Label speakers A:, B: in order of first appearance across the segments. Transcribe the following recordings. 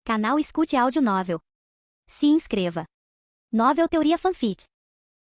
A: Canal Escute Áudio Novel. Se inscreva. Novel Teoria Fanfic.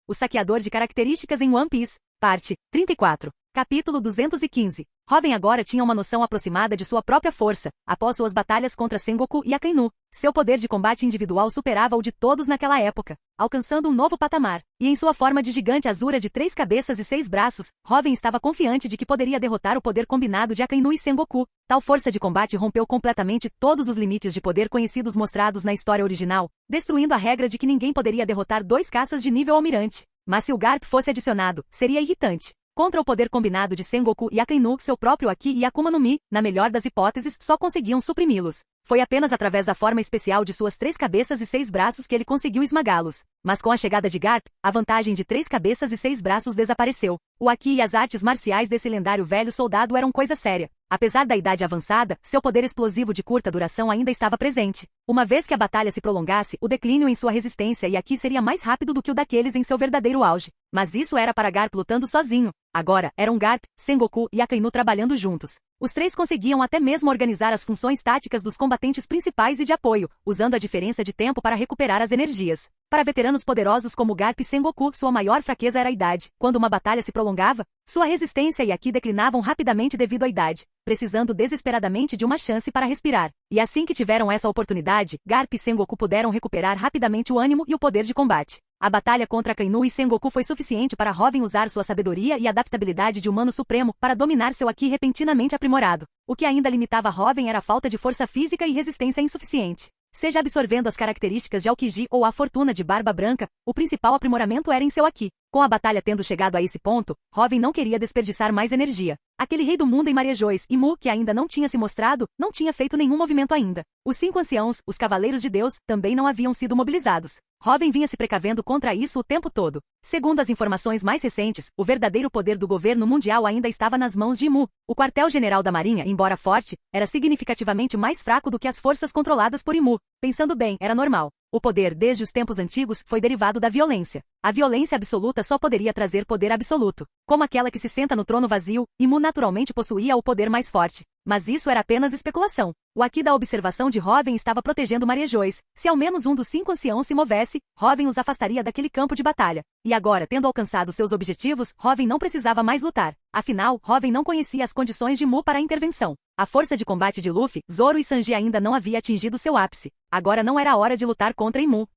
B: O saqueador de características em One Piece. Parte 34. Capítulo 215. Robin agora tinha uma noção aproximada de sua própria força, após suas batalhas contra Sengoku e Akainu. Seu poder de combate individual superava o de todos naquela época, alcançando um novo patamar. E em sua forma de gigante Azura de 3 cabeças e 6 braços, Robin estava confiante de que poderia derrotar o poder combinado de Akainu e Sengoku. Tal força de combate rompeu completamente todos os limites de poder conhecidos mostrados na história original, destruindo a regra de que ninguém poderia derrotar 2 caças de nível almirante. Mas se o Garp fosse adicionado, seria irritante. Contra o poder combinado de Sengoku e Akainu, seu próprio Haki e Akuma no Mi, na melhor das hipóteses, só conseguiam suprimi-los. Foi apenas através da forma especial de suas 3 cabeças e 6 braços que ele conseguiu esmagá-los. Mas com a chegada de Garp, a vantagem de 3 cabeças e 6 braços desapareceu. O Haki e as artes marciais desse lendário velho soldado eram coisa séria. Apesar da idade avançada, seu poder explosivo de curta duração ainda estava presente. Uma vez que a batalha se prolongasse, o declínio em sua resistência e Haki seria mais rápido do que o daqueles em seu verdadeiro auge. Mas isso era para Garp lutando sozinho. Agora, eram Garp, Sengoku e Akainu trabalhando juntos. Os 3 conseguiam até mesmo organizar as funções táticas dos combatentes principais e de apoio, usando a diferença de tempo para recuperar as energias. Para veteranos poderosos como Garp e Sengoku, sua maior fraqueza era a idade. Quando uma batalha se prolongava, sua resistência e Haki declinavam rapidamente devido à idade, precisando desesperadamente de uma chance para respirar. E assim que tiveram essa oportunidade, Garp e Sengoku puderam recuperar rapidamente o ânimo e o poder de combate. A batalha contra Akainu e Sengoku foi suficiente para Robin usar sua sabedoria e adaptabilidade de humano supremo para dominar seu Haki repentinamente aprimorado. O que ainda limitava Robin era a falta de força física e resistência insuficiente. Seja absorvendo as características de Aokiji ou a fortuna de Barba Branca, o principal aprimoramento era em seu Haki. Com a batalha tendo chegado a esse ponto, Robin não queria desperdiçar mais energia. Aquele rei do mundo em Marejois e Mu, que ainda não tinha se mostrado, não tinha feito nenhum movimento ainda. Os 5 anciãos, os Cavaleiros de Deus, também não haviam sido mobilizados. Robin vinha se precavendo contra isso o tempo todo. Segundo as informações mais recentes, o verdadeiro poder do governo mundial ainda estava nas mãos de Mu. O quartel-general da Marinha, embora forte, era significativamente mais fraco do que as forças controladas por Imu. Pensando bem, era normal. O poder, desde os tempos antigos, foi derivado da violência. A violência absoluta só poderia trazer poder absoluto. Como aquela que se senta no trono vazio, Imu naturalmente possuía o poder mais forte. Mas isso era apenas especulação. O Haki da observação de Robin estava protegendo Marejois. Se ao menos um dos 5 anciãos se movesse, Robin os afastaria daquele campo de batalha. E agora, tendo alcançado seus objetivos, Robin não precisava mais lutar. Afinal, Robin não conhecia as condições de Mu para a intervenção. A força de combate de Luffy, Zoro e Sanji ainda não havia atingido seu ápice. Agora não era a hora de lutar contra Imu.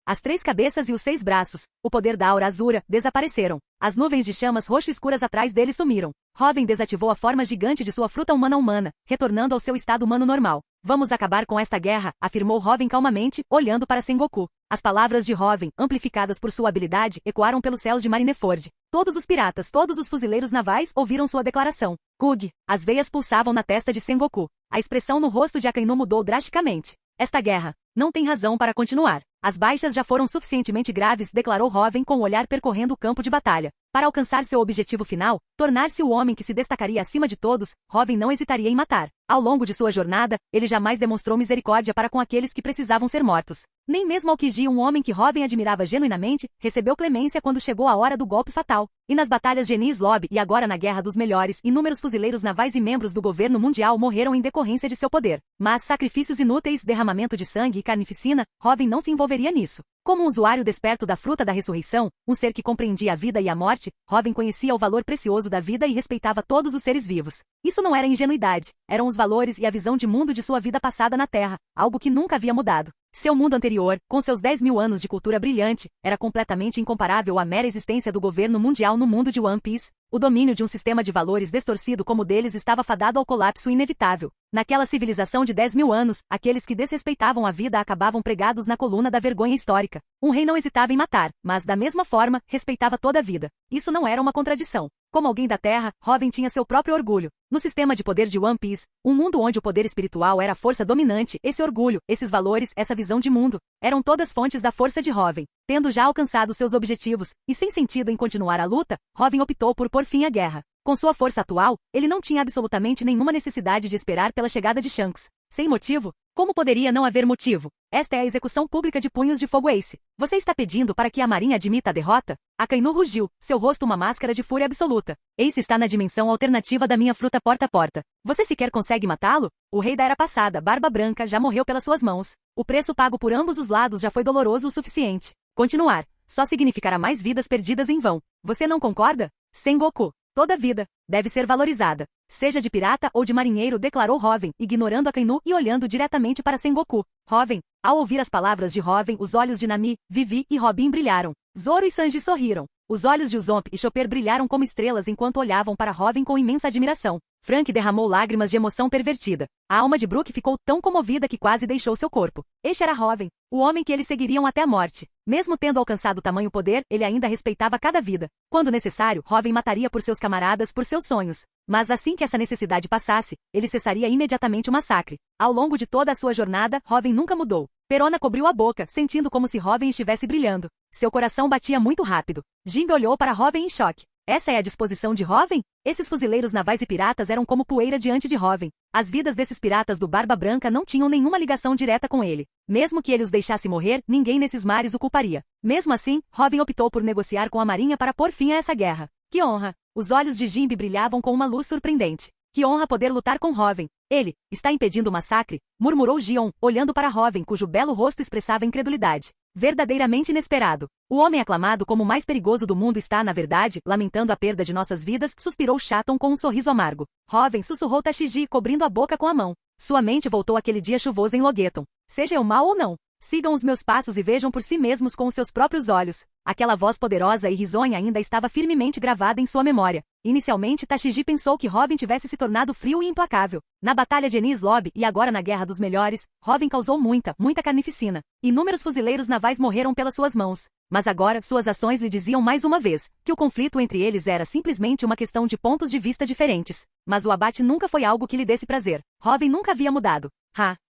B: As 3 cabeças e os 6 braços, o poder da aura Azura, desapareceram. As nuvens de chamas roxo escuras atrás dele sumiram. Robin desativou a forma gigante de sua fruta humana, retornando ao seu estado humano normal. Vamos acabar com esta guerra, afirmou Robin calmamente, olhando para Sengoku. As palavras de Robin, amplificadas por sua habilidade, ecoaram pelos céus de Marineford. Todos os piratas, todos os fuzileiros navais ouviram sua declaração. Gug! As veias pulsavam na testa de Sengoku. A expressão no rosto de Akainu mudou drasticamente. Esta guerra não tem razão para continuar. As baixas já foram suficientemente graves, declarou Robin com o olhar percorrendo o campo de batalha. Para alcançar seu objetivo final, tornar-se o homem que se destacaria acima de todos, Robin não hesitaria em matar. Ao longo de sua jornada, ele jamais demonstrou misericórdia para com aqueles que precisavam ser mortos. Nem mesmo Aokiji, um homem que Robin admirava genuinamente, recebeu clemência quando chegou a hora do golpe fatal. E nas batalhas de Enies Lobby e agora na Guerra dos Melhores, inúmeros fuzileiros navais e membros do governo mundial morreram em decorrência de seu poder. Mas sacrifícios inúteis, derramamento de sangue e carnificina, Robin não se envolveria nisso. Como um usuário desperto da fruta da ressurreição, um ser que compreendia a vida e a morte, Robin conhecia o valor precioso da vida e respeitava todos os seres vivos. Isso não era ingenuidade, eram os valores e a visão de mundo de sua vida passada na Terra, algo que nunca havia mudado. Seu mundo anterior, com seus 10.000 anos de cultura brilhante, era completamente incomparável à mera existência do governo mundial no mundo de One Piece. O domínio de um sistema de valores distorcido como o deles estava fadado ao colapso inevitável. Naquela civilização de 10.000 anos, aqueles que desrespeitavam a vida acabavam pregados na coluna da vergonha histórica. Um rei não hesitava em matar, mas da mesma forma, respeitava toda a vida. Isso não era uma contradição. Como alguém da Terra, Robin tinha seu próprio orgulho. No sistema de poder de One Piece, um mundo onde o poder espiritual era a força dominante, esse orgulho, esses valores, essa visão de mundo, eram todas fontes da força de Robin. Tendo já alcançado seus objetivos, e sem sentido em continuar a luta, Robin optou por pôr fim à guerra. Com sua força atual, ele não tinha absolutamente nenhuma necessidade de esperar pela chegada de Shanks. Sem motivo, Como poderia não haver motivo? Esta é a execução pública de Punhos de Fogo Ace. Você está pedindo para que a Marinha admita a derrota? Akainu rugiu, seu rosto uma máscara de fúria absoluta. Ace está na dimensão alternativa da minha fruta porta a porta. Você sequer consegue matá-lo? O rei da Era Passada, Barba Branca, já morreu pelas suas mãos. O preço pago por ambos os lados já foi doloroso o suficiente. Continuar só significará mais vidas perdidas em vão. Você não concorda? Sengoku. Toda vida deve ser valorizada, seja de pirata ou de marinheiro, declarou Hoven, ignorando Akainu e olhando diretamente para Sengoku. Hoven. Ao ouvir as palavras de Hoven, os olhos de Nami, Vivi e Robin brilharam. Zoro e Sanji sorriram. Os olhos de Usopp e Chopper brilharam como estrelas enquanto olhavam para Hoven com imensa admiração. Frank derramou lágrimas de emoção pervertida. A alma de Brook ficou tão comovida que quase deixou seu corpo. Este era Hoven, o homem que eles seguiriam até a morte. Mesmo tendo alcançado tamanho poder, ele ainda respeitava cada vida. Quando necessário, Hoven mataria por seus camaradas por seus sonhos. Mas assim que essa necessidade passasse, ele cessaria imediatamente o massacre. Ao longo de toda a sua jornada, Hoven nunca mudou. Perona cobriu a boca, sentindo como se Hoven estivesse brilhando. Seu coração batia muito rápido. Jinbe olhou para Hoven em choque. Essa é a disposição de Hoven? Esses fuzileiros navais e piratas eram como poeira diante de Hoven. As vidas desses piratas do Barba Branca não tinham nenhuma ligação direta com ele. Mesmo que ele os deixasse morrer, ninguém nesses mares o culparia. Mesmo assim, Hoven optou por negociar com a marinha para pôr fim a essa guerra. Que honra! Os olhos de Jinbe brilhavam com uma luz surpreendente. Que honra poder lutar com Hoven. Ele está impedindo o massacre? Murmurou Gion, olhando para Hoven, cujo belo rosto expressava incredulidade. Verdadeiramente inesperado. O homem aclamado como o mais perigoso do mundo está, na verdade, lamentando a perda de nossas vidas, suspirou Chaton com um sorriso amargo. Hoven, sussurrou Tashigi, cobrindo a boca com a mão. Sua mente voltou àquele dia chuvoso em Logueton. Seja eu mal ou não. Sigam os meus passos e vejam por si mesmos com os seus próprios olhos. Aquela voz poderosa e risonha ainda estava firmemente gravada em sua memória. Inicialmente, Tashigi pensou que Hoven tivesse se tornado frio e implacável. Na batalha de Enies Lobby e agora na Guerra dos Melhores, Hoven causou muita carnificina. Inúmeros fuzileiros navais morreram pelas suas mãos. Mas agora, suas ações lhe diziam mais uma vez que o conflito entre eles era simplesmente uma questão de pontos de vista diferentes. Mas o abate nunca foi algo que lhe desse prazer. Hoven nunca havia mudado.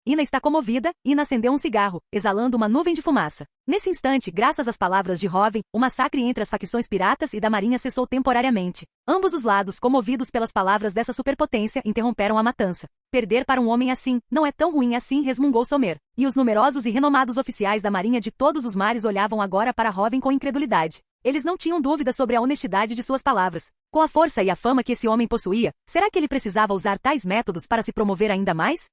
B: Ina está comovida. Ina acendeu um cigarro, exalando uma nuvem de fumaça. Nesse instante, graças às palavras de Hoven, o massacre entre as facções piratas e da marinha cessou temporariamente. Ambos os lados, comovidos pelas palavras dessa superpotência, interromperam a matança. Perder para um homem assim não é tão ruim assim, resmungou Sommer. E os numerosos e renomados oficiais da marinha de todos os mares olhavam agora para Hoven com incredulidade. Eles não tinham dúvida sobre a honestidade de suas palavras. Com a força e a fama que esse homem possuía, será que ele precisava usar tais métodos para se promover ainda mais?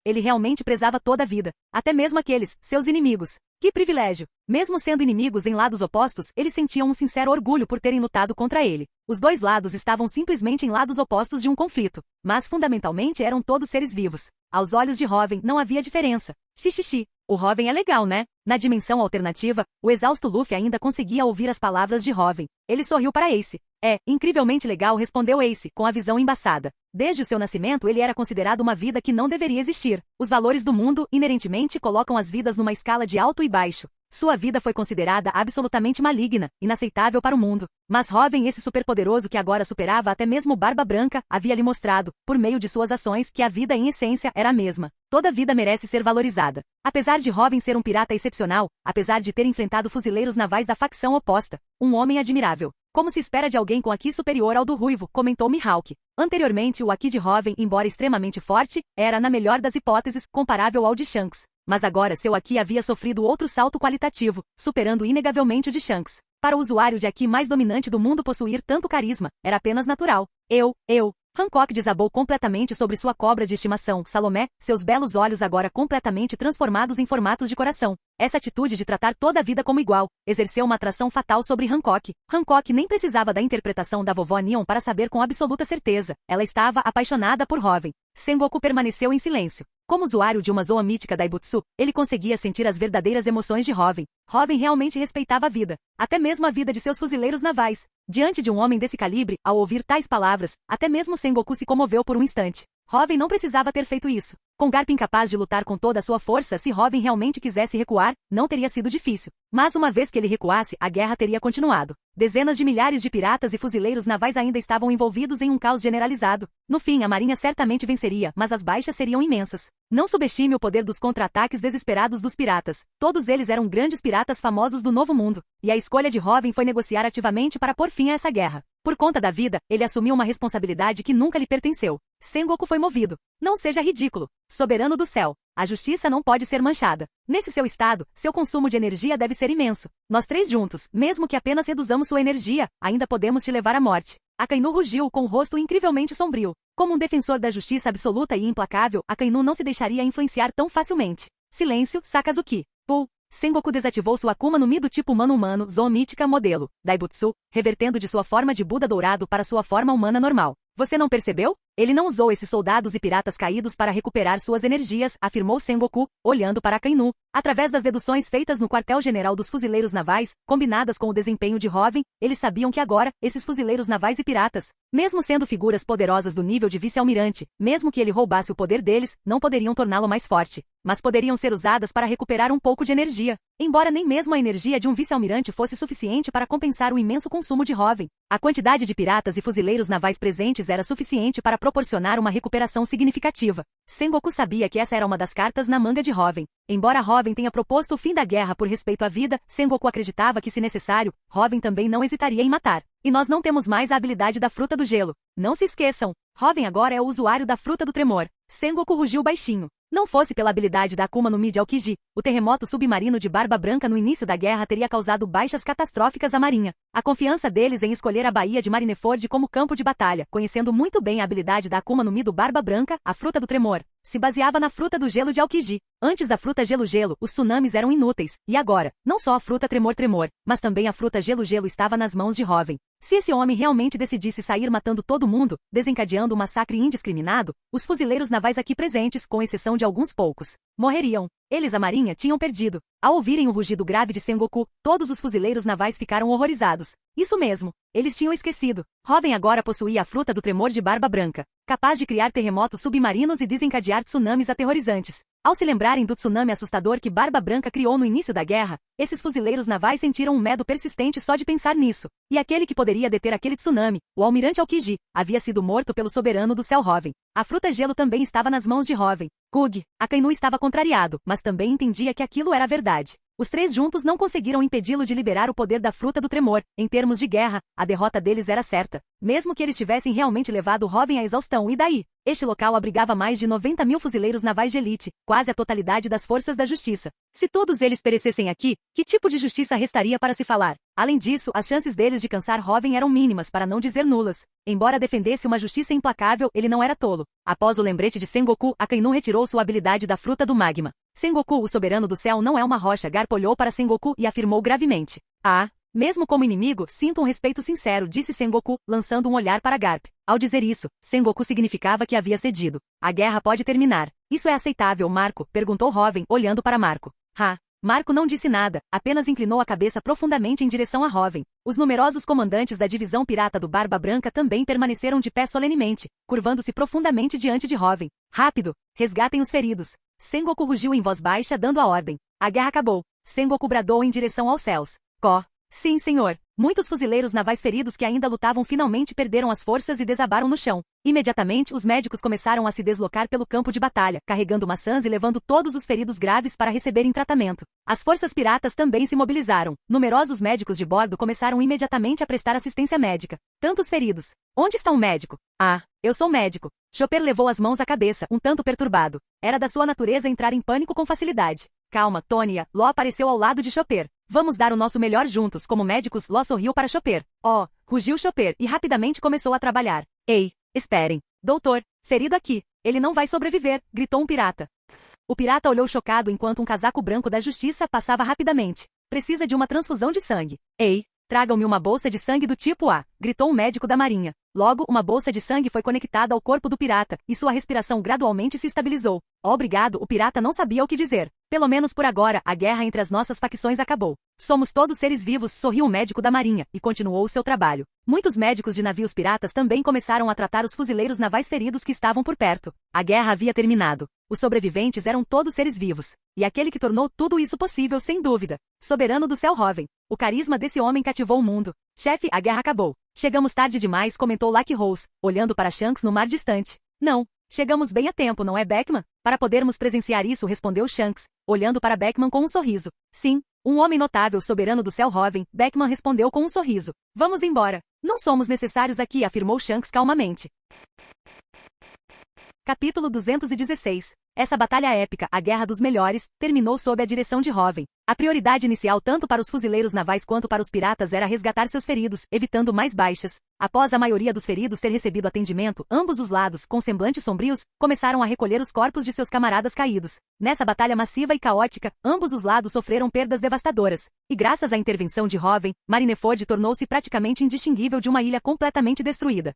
B: Ele realmente prezava toda a vida, até mesmo aqueles, seus inimigos. Que privilégio! Mesmo sendo inimigos em lados opostos, eles sentiam um sincero orgulho por terem lutado contra ele. Os dois lados estavam simplesmente em lados opostos de um conflito, mas fundamentalmente eram todos seres vivos. Aos olhos de Hoven, não havia diferença. Xixixi. O Hoven é legal, né? Na dimensão alternativa, o exausto Luffy ainda conseguia ouvir as palavras de Hoven. Ele sorriu para Ace. É, incrivelmente legal, respondeu Ace, com a visão embaçada. Desde o seu nascimento ele era considerado uma vida que não deveria existir. Os valores do mundo, inerentemente, colocam as vidas numa escala de alto e baixo. Sua vida foi considerada absolutamente maligna, inaceitável para o mundo. Mas Hoven, esse superpoderoso que agora superava até mesmo Barba Branca, havia lhe mostrado, por meio de suas ações, que a vida em essência era a mesma. Toda vida merece ser valorizada. Apesar de Hoven ser um pirata excepcional, apesar de ter enfrentado fuzileiros navais da facção oposta, um homem admirável. Como se espera de alguém com Haki superior ao do Ruivo, comentou Mihawk. Anteriormente o Haki de Hoven, embora extremamente forte, era, na melhor das hipóteses, comparável ao de Shanks. Mas agora seu Haki havia sofrido outro salto qualitativo, superando inegavelmente o de Shanks. Para o usuário de Haki mais dominante do mundo possuir tanto carisma, era apenas natural. Hancock desabou completamente sobre sua cobra de estimação, Salomé, seus belos olhos agora completamente transformados em formatos de coração. Essa atitude de tratar toda a vida como igual, exerceu uma atração fatal sobre Hancock. Hancock nem precisava da interpretação da vovó Neon para saber com absoluta certeza. Ela estava apaixonada por Hoven. Sengoku permaneceu em silêncio. Como usuário de uma zoa mítica Daibutsu, ele conseguia sentir as verdadeiras emoções de Hoven. Hoven realmente respeitava a vida, até mesmo a vida de seus fuzileiros navais. Diante de um homem desse calibre, ao ouvir tais palavras, até mesmo Sengoku se comoveu por um instante. Hoven não precisava ter feito isso. Com Garp incapaz de lutar com toda a sua força, se Hoven realmente quisesse recuar, não teria sido difícil. Mas uma vez que ele recuasse, a guerra teria continuado. Dezenas de milhares de piratas e fuzileiros navais ainda estavam envolvidos em um caos generalizado. No fim, a marinha certamente venceria, mas as baixas seriam imensas. Não subestime o poder dos contra-ataques desesperados dos piratas. Todos eles eram grandes piratas famosos do Novo Mundo, e a escolha de Hoven foi negociar ativamente para pôr fim a essa guerra. Por conta da vida, ele assumiu uma responsabilidade que nunca lhe pertenceu. Sengoku foi movido. Não seja ridículo. Soberano do céu. A justiça não pode ser manchada. Nesse seu estado, seu consumo de energia deve ser imenso. Nós três juntos, mesmo que apenas reduzamos sua energia, ainda podemos te levar à morte. Akainu rugiu com o rosto incrivelmente sombrio. Como um defensor da justiça absoluta e implacável, Akainu não se deixaria influenciar tão facilmente. Silêncio, Sakazuki. Pull. Sengoku desativou sua Akuma no Mi do tipo humano-humano, Zoomítica modelo, Daibutsu, revertendo de sua forma de Buda dourado para sua forma humana normal. Você não percebeu? Ele não usou esses soldados e piratas caídos para recuperar suas energias, afirmou Sengoku, olhando para Akainu. Através das deduções feitas no quartel-general dos fuzileiros navais, combinadas com o desempenho de Hoven, eles sabiam que agora, esses fuzileiros navais e piratas, mesmo sendo figuras poderosas do nível de vice-almirante, mesmo que ele roubasse o poder deles, não poderiam torná-lo mais forte, mas poderiam ser usadas para recuperar um pouco de energia. Embora nem mesmo a energia de um vice-almirante fosse suficiente para compensar o imenso consumo de Hoven, a quantidade de piratas e fuzileiros navais presentes era suficiente para proporcionar uma recuperação significativa. Sengoku sabia que essa era uma das cartas na manga de Hoven. Embora Hoven tenha proposto o fim da guerra por respeito à vida, Sengoku acreditava que, se necessário, Hoven também não hesitaria em matar. E nós não temos mais a habilidade da fruta do gelo. Não se esqueçam, Hoven agora é o usuário da fruta do tremor. Sengoku rugiu baixinho. Não fosse pela habilidade da Akuma no Mi de Aokiji, o terremoto submarino de Barba Branca no início da guerra teria causado baixas catastróficas à marinha. A confiança deles em escolher a Baía de Marineford como campo de batalha, conhecendo muito bem a habilidade da Akuma no Mi do Barba Branca, a fruta do tremor, se baseava na fruta do gelo de Aokiji. Antes da fruta gelo-gelo, os tsunamis eram inúteis, e agora, não só a fruta tremor-tremor, mas também a fruta gelo-gelo estava nas mãos de Hoven. Se esse homem realmente decidisse sair matando todo mundo, desencadeando um massacre indiscriminado, os fuzileiros navais aqui presentes, com exceção de alguns poucos, morreriam. Eles, a marinha, tinham perdido. Ao ouvirem o rugido grave de Sengoku, todos os fuzileiros navais ficaram horrorizados. Isso mesmo, eles tinham esquecido. Hoven agora possuía a fruta do tremor de Barba Branca, capaz de criar terremotos submarinos e desencadear tsunamis aterrorizantes. Ao se lembrarem do tsunami assustador que Barba Branca criou no início da guerra, esses fuzileiros navais sentiram um medo persistente só de pensar nisso. E aquele que poderia deter aquele tsunami, o almirante Aokiji, havia sido morto pelo soberano do céu Hoven. A fruta gelo também estava nas mãos de Hoven. Kug, Akainu estava contrariado, mas também entendia que aquilo era verdade. Os três juntos não conseguiram impedi-lo de liberar o poder da fruta do tremor. Em termos de guerra, a derrota deles era certa. Mesmo que eles tivessem realmente levado Hoven à exaustão, e daí? Este local abrigava mais de 90 mil fuzileiros navais de elite, quase a totalidade das forças da justiça. Se todos eles perecessem aqui, que tipo de justiça restaria para se falar? Além disso, as chances deles de cansar Hoven eram mínimas, para não dizer nulas. Embora defendesse uma justiça implacável, ele não era tolo. Após o lembrete de Sengoku, Akainu retirou sua habilidade da fruta do magma. Sengoku, o soberano do céu, não é uma rocha. Garp olhou para Sengoku e afirmou gravemente. Ah, mesmo como inimigo, sinto um respeito sincero, disse Sengoku, lançando um olhar para Garp. Ao dizer isso, Sengoku significava que havia cedido. A guerra pode terminar. Isso é aceitável, Marco? Perguntou Hoven, olhando para Marco. Marco não disse nada, apenas inclinou a cabeça profundamente em direção a Hoven. Os numerosos comandantes da divisão pirata do Barba Branca também permaneceram de pé solenemente, curvando-se profundamente diante de Hoven. Rápido! Resgatem os feridos! Sengoku rugiu em voz baixa, dando a ordem. A guerra acabou. Sengoku bradou em direção aos céus. Sim, senhor. Muitos fuzileiros navais feridos que ainda lutavam finalmente perderam as forças e desabaram no chão. Imediatamente, os médicos começaram a se deslocar pelo campo de batalha, carregando maçãs e levando todos os feridos graves para receberem tratamento. As forças piratas também se mobilizaram. Numerosos médicos de bordo começaram imediatamente a prestar assistência médica. Tantos feridos. Onde está um médico? Eu sou médico. Chopper levou as mãos à cabeça, um tanto perturbado. Era da sua natureza entrar em pânico com facilidade. Calma, Tonya. Ló apareceu ao lado de Chopper. Vamos dar o nosso melhor juntos, como médicos. Ló sorriu para Chopper. Rugiu Chopper e rapidamente começou a trabalhar. Ei, esperem. Doutor, ferido aqui. Ele não vai sobreviver, gritou um pirata. O pirata olhou chocado enquanto um casaco branco da justiça passava rapidamente. Precisa de uma transfusão de sangue. Ei, tragam-me uma bolsa de sangue do tipo A, gritou um médico da marinha. Logo, uma bolsa de sangue foi conectada ao corpo do pirata, e sua respiração gradualmente se estabilizou. Obrigado, o pirata não sabia o que dizer. Pelo menos por agora, a guerra entre as nossas facções acabou. Somos todos seres vivos, sorriu o médico da marinha, e continuou o seu trabalho. Muitos médicos de navios piratas também começaram a tratar os fuzileiros navais feridos que estavam por perto. A guerra havia terminado. Os sobreviventes eram todos seres vivos. E aquele que tornou tudo isso possível, sem dúvida. Soberano do céu Hoven. O carisma desse homem cativou o mundo. Chefe, a guerra acabou. Chegamos tarde demais, comentou Lucky Rose, olhando para Shanks no mar distante. Não. Chegamos bem a tempo, não é, Beckman? Para podermos presenciar isso, respondeu Shanks, olhando para Beckman com um sorriso. Sim, um homem notável, soberano do céu Hoven, Beckman respondeu com um sorriso. Vamos embora. Não somos necessários aqui, afirmou Shanks calmamente. Capítulo 216. Essa batalha épica, a Guerra dos Melhores, terminou sob a direção de Hoven. A prioridade inicial tanto para os fuzileiros navais quanto para os piratas era resgatar seus feridos, evitando mais baixas. Após a maioria dos feridos ter recebido atendimento, ambos os lados, com semblantes sombrios, começaram a recolher os corpos de seus camaradas caídos. Nessa batalha massiva e caótica, ambos os lados sofreram perdas devastadoras. E graças à intervenção de Hoven, Marineford tornou-se praticamente indistinguível de uma ilha completamente destruída.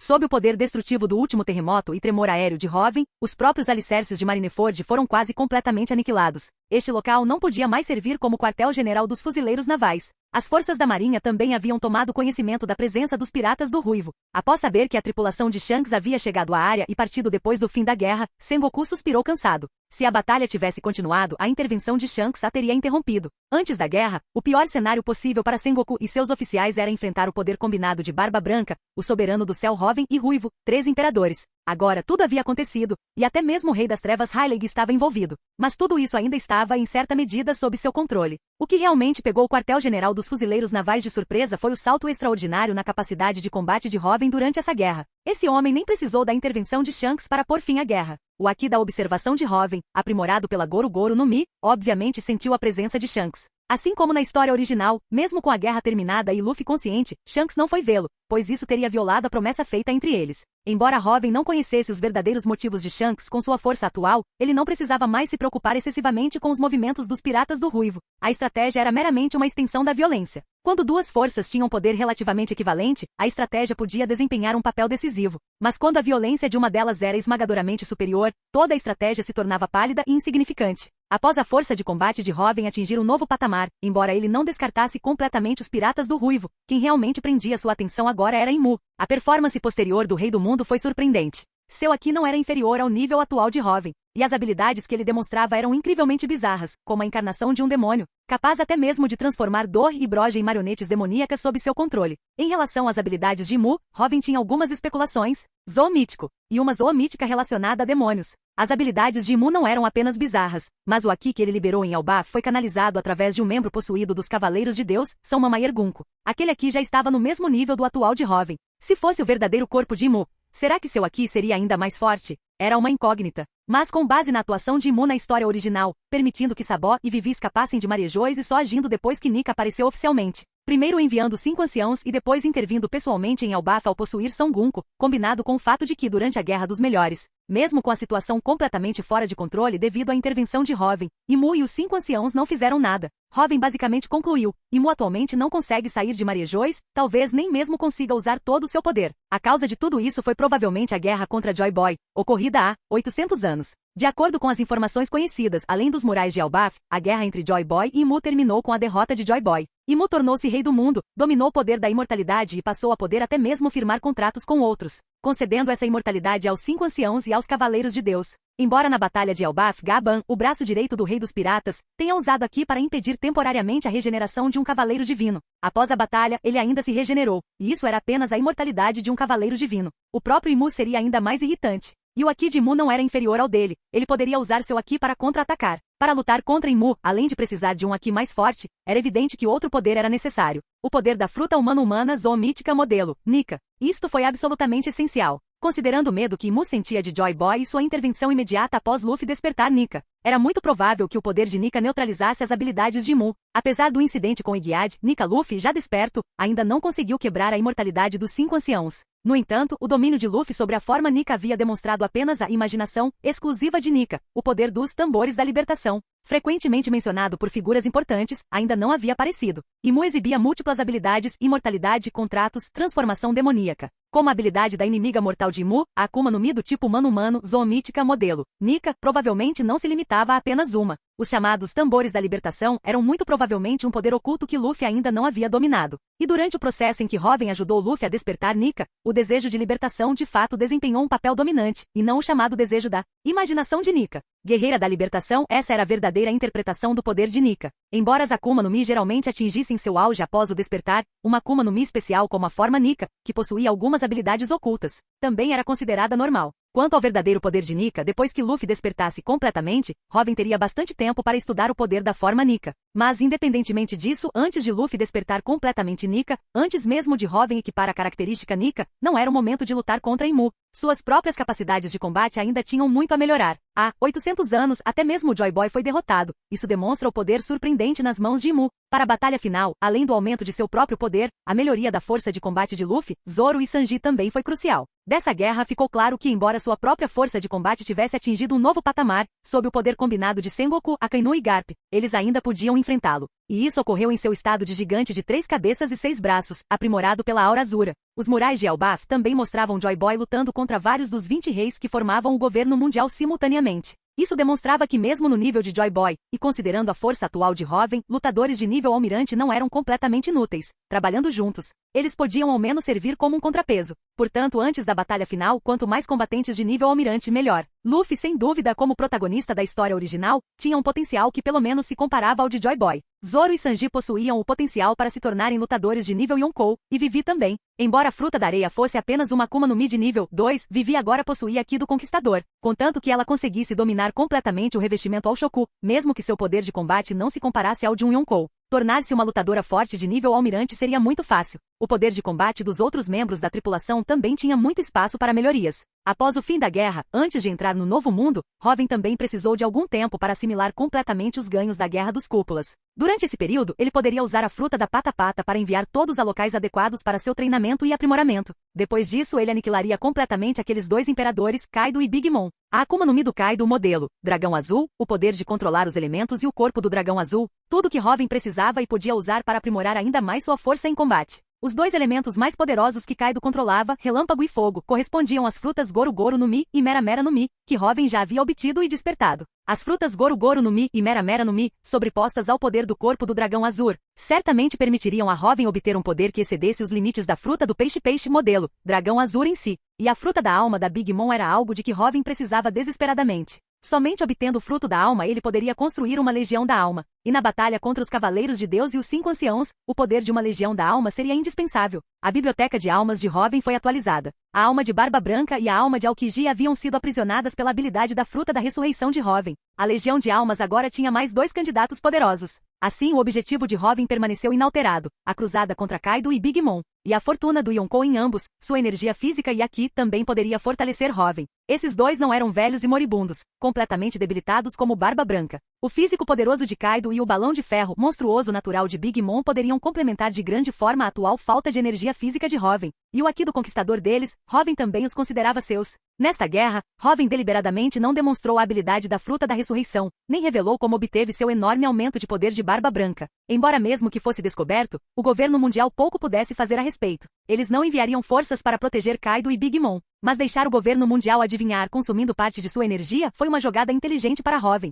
B: Sob o poder destrutivo do último terremoto e tremor aéreo de Hoven, os próprios alicerces de Marineford foram quase completamente aniquilados. Este local não podia mais servir como quartel-general dos fuzileiros navais. As forças da marinha também haviam tomado conhecimento da presença dos piratas do Ruivo. Após saber que a tripulação de Shanks havia chegado à área e partido depois do fim da guerra, Sengoku suspirou cansado. Se a batalha tivesse continuado, a intervenção de Shanks a teria interrompido. Antes da guerra, o pior cenário possível para Sengoku e seus oficiais era enfrentar o poder combinado de Barba Branca, o soberano do céu Hoven e Ruivo, 3 imperadores. Agora tudo havia acontecido, e até mesmo o rei das trevas Hyleg estava envolvido. Mas tudo isso ainda estava, em certa medida, sob seu controle. O que realmente pegou o quartel-general dos fuzileiros navais de surpresa foi o salto extraordinário na capacidade de combate de Hoven durante essa guerra. Esse homem nem precisou da intervenção de Shanks para pôr fim à guerra. O Haki da observação de Hoven, aprimorado pela Goro Goro no Mi, obviamente sentiu a presença de Shanks. Assim como na história original, mesmo com a guerra terminada e Luffy consciente, Shanks não foi vê-lo, pois isso teria violado a promessa feita entre eles. Embora Hoven não conhecesse os verdadeiros motivos de Shanks com sua força atual, ele não precisava mais se preocupar excessivamente com os movimentos dos piratas do Ruivo. A estratégia era meramente uma extensão da violência. Quando duas forças tinham poder relativamente equivalente, a estratégia podia desempenhar um papel decisivo. Mas quando a violência de uma delas era esmagadoramente superior, toda a estratégia se tornava pálida e insignificante. Após a força de combate de Hoven atingir um novo patamar, embora ele não descartasse completamente os piratas do Ruivo, quem realmente prendia sua atenção agora era Imu. A performance posterior do Rei do Mundo foi surpreendente. Seu Haki não era inferior ao nível atual de Hoven, e as habilidades que ele demonstrava eram incrivelmente bizarras, como a encarnação de um demônio, capaz até mesmo de transformar Dor e Broge em marionetes demoníacas sob seu controle. Em relação às habilidades de Imu, Hoven tinha algumas especulações, Zou mítico, e uma Zou mítica relacionada a demônios. As habilidades de Imu não eram apenas bizarras, mas o Haki que ele liberou em Elbaf foi canalizado através de um membro possuído dos Cavaleiros de Deus, São Mamaiergunko. Aquele Haki já estava no mesmo nível do atual de Hoven. Se fosse o verdadeiro corpo de Imu, será que seu Haki seria ainda mais forte? Era uma incógnita. Mas com base na atuação de Imu na história original, permitindo que Sabó e Vivi escapassem de Marejois e só agindo depois que Nika apareceu oficialmente. Primeiro enviando 5 anciãos e depois intervindo pessoalmente em Elbaf ao possuir São Gunko, combinado com o fato de que durante a Guerra dos Melhores, mesmo com a situação completamente fora de controle devido à intervenção de Hoven, Imu e os 5 anciãos não fizeram nada. Hoven basicamente concluiu, Imu atualmente não consegue sair de Marejois, talvez nem mesmo consiga usar todo o seu poder. A causa de tudo isso foi provavelmente a guerra contra Joy Boy, ocorrida há 800 anos. De acordo com as informações conhecidas, além dos murais de Elbaf, a guerra entre Joy Boy e Imu terminou com a derrota de Joy Boy. Imu tornou-se rei do mundo, dominou o poder da imortalidade e passou a poder até mesmo firmar contratos com outros, concedendo essa imortalidade aos 5 anciãos e aos Cavaleiros de Deus. Embora na batalha de Elbaf Gaban, o braço direito do Rei dos Piratas, tenha usado aqui para impedir temporariamente a regeneração de um Cavaleiro Divino. Após a batalha, ele ainda se regenerou, e isso era apenas a imortalidade de um Cavaleiro Divino. O próprio Imu seria ainda mais irritante. E o Haki de Imu não era inferior ao dele, ele poderia usar seu Haki para contra-atacar. Para lutar contra Imu, além de precisar de um Haki mais forte, era evidente que outro poder era necessário. O poder da fruta humana Zou mítica modelo, Nika. Isto foi absolutamente essencial. Considerando o medo que Imu sentia de Joy Boy e sua intervenção imediata após Luffy despertar Nika, era muito provável que o poder de Nika neutralizasse as habilidades de Imu. Apesar do incidente com Iggyad, Nika Luffy, já desperto, ainda não conseguiu quebrar a imortalidade dos 5 anciãos. No entanto, o domínio de Luffy sobre a forma Nika havia demonstrado apenas a imaginação exclusiva de Nika, o poder dos tambores da libertação. Frequentemente mencionado por figuras importantes, ainda não havia aparecido. Imu exibia múltiplas habilidades, imortalidade, contratos, transformação demoníaca. Como a habilidade da inimiga mortal de Imu, a Akuma no Mi do tipo humano Zou mítica modelo, Nika, provavelmente não se limitava a apenas uma. Os chamados tambores da libertação eram muito provavelmente um poder oculto que Luffy ainda não havia dominado. E durante o processo em que Hoven ajudou Luffy a despertar Nika, o desejo de libertação de fato desempenhou um papel dominante, e não o chamado desejo da imaginação de Nika. Guerreira da libertação, essa era a verdadeira interpretação do poder de Nika. Embora as Akuma no Mi geralmente atingissem seu auge após o despertar, uma Akuma no Mi especial como a forma Nika, que possuía algumas habilidades ocultas, também era considerada normal. Quanto ao verdadeiro poder de Nika, depois que Luffy despertasse completamente, Robin teria bastante tempo para estudar o poder da forma Nika. Mas independentemente disso, antes de Luffy despertar completamente Nika, antes mesmo de Robin equipar a característica Nika, não era o momento de lutar contra Imu. Suas próprias capacidades de combate ainda tinham muito a melhorar. Há 800 anos, até mesmo o Joy Boy foi derrotado. Isso demonstra o poder surpreendente nas mãos de Imu. Para a batalha final, além do aumento de seu próprio poder, a melhoria da força de combate de Luffy, Zoro e Sanji também foi crucial. Dessa guerra ficou claro que, embora sua própria força de combate tivesse atingido um novo patamar, sob o poder combinado de Sengoku, Akainu e Garp, eles ainda podiam enfrentá-lo. E isso ocorreu em seu estado de gigante de 3 cabeças e 6 braços, aprimorado pela Aura Azura. Os murais de Elbaf também mostravam Joy Boy lutando contra vários dos 20 reis que formavam o governo mundial simultaneamente. Isso demonstrava que mesmo no nível de Joy Boy, e considerando a força atual de Robin, lutadores de nível almirante não eram completamente inúteis. Trabalhando juntos, eles podiam ao menos servir como um contrapeso. Portanto, antes da batalha final, quanto mais combatentes de nível almirante, melhor. Luffy, sem dúvida como protagonista da história original, tinha um potencial que pelo menos se comparava ao de Joy Boy. Zoro e Sanji possuíam o potencial para se tornarem lutadores de nível Yonkou, e Vivi também. Embora a fruta da areia fosse apenas uma Akuma no Mi de nível 2, Vivi agora possuía a Ki do Conquistador, contanto que ela conseguisse dominar completamente o revestimento All-Shoku, mesmo que seu poder de combate não se comparasse ao de um Yonkou. Tornar-se uma lutadora forte de nível almirante seria muito fácil. O poder de combate dos outros membros da tripulação também tinha muito espaço para melhorias. Após o fim da guerra, antes de entrar no Novo Mundo, Robin também precisou de algum tempo para assimilar completamente os ganhos da Guerra dos Cúpulas. Durante esse período, ele poderia usar a fruta da Pata-Pata para enviar todos a locais adequados para seu treinamento e aprimoramento. Depois disso, ele aniquilaria completamente aqueles 2 imperadores, Kaido e Big Mom. A Akuma no Mi do Kaido, o modelo, Dragão Azul, o poder de controlar os elementos e o corpo do Dragão Azul, tudo que Robin precisava e podia usar para aprimorar ainda mais sua força em combate. Os 2 elementos mais poderosos que Kaido controlava, Relâmpago e Fogo, correspondiam às frutas Goro Goro no Mi e Mera Mera no Mi, que Robin já havia obtido e despertado. As frutas Goro Goro no Mi e Mera Mera no Mi, sobrepostas ao poder do corpo do Dragão Azul, certamente permitiriam a Robin obter um poder que excedesse os limites da fruta do Peixe-Peixe modelo, Dragão Azul em si. E a fruta da alma da Big Mom era algo de que Robin precisava desesperadamente. Somente obtendo o fruto da alma ele poderia construir uma legião da alma. E na batalha contra os Cavaleiros de Deus e os 5 Anciãos, o poder de uma legião da alma seria indispensável. A biblioteca de almas de Robin foi atualizada. A alma de Barba Branca e a alma de Aokiji haviam sido aprisionadas pela habilidade da fruta da ressurreição de Robin. A legião de almas agora tinha mais 2 candidatos poderosos. Assim, o objetivo de Robin permaneceu inalterado, a cruzada contra Kaido e Big Mom. E a fortuna do Yonkou em ambos, sua energia física e a Ki, também poderia fortalecer Robin. Esses 2 não eram velhos e moribundos, completamente debilitados como Barba Branca. O físico poderoso de Kaido e o balão de ferro monstruoso natural de Big Mom poderiam complementar de grande forma a atual falta de energia física de Robin. E o Aki do Conquistador deles, Robin também os considerava seus. Nesta guerra, Robin deliberadamente não demonstrou a habilidade da fruta da ressurreição, nem revelou como obteve seu enorme aumento de poder de Barba Branca. Embora mesmo que fosse descoberto, o governo mundial pouco pudesse fazer a respeito. Eles não enviariam forças para proteger Kaido e Big Mom, mas deixar o governo mundial adivinhar consumindo parte de sua energia foi uma jogada inteligente para Robin.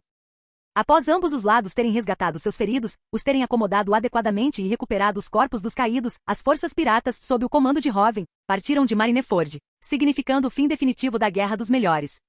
B: Após ambos os lados terem resgatado seus feridos, os terem acomodado adequadamente e recuperado os corpos dos caídos, as forças piratas, sob o comando de Robin, partiram de Marineford, significando o fim definitivo da Guerra dos Melhores.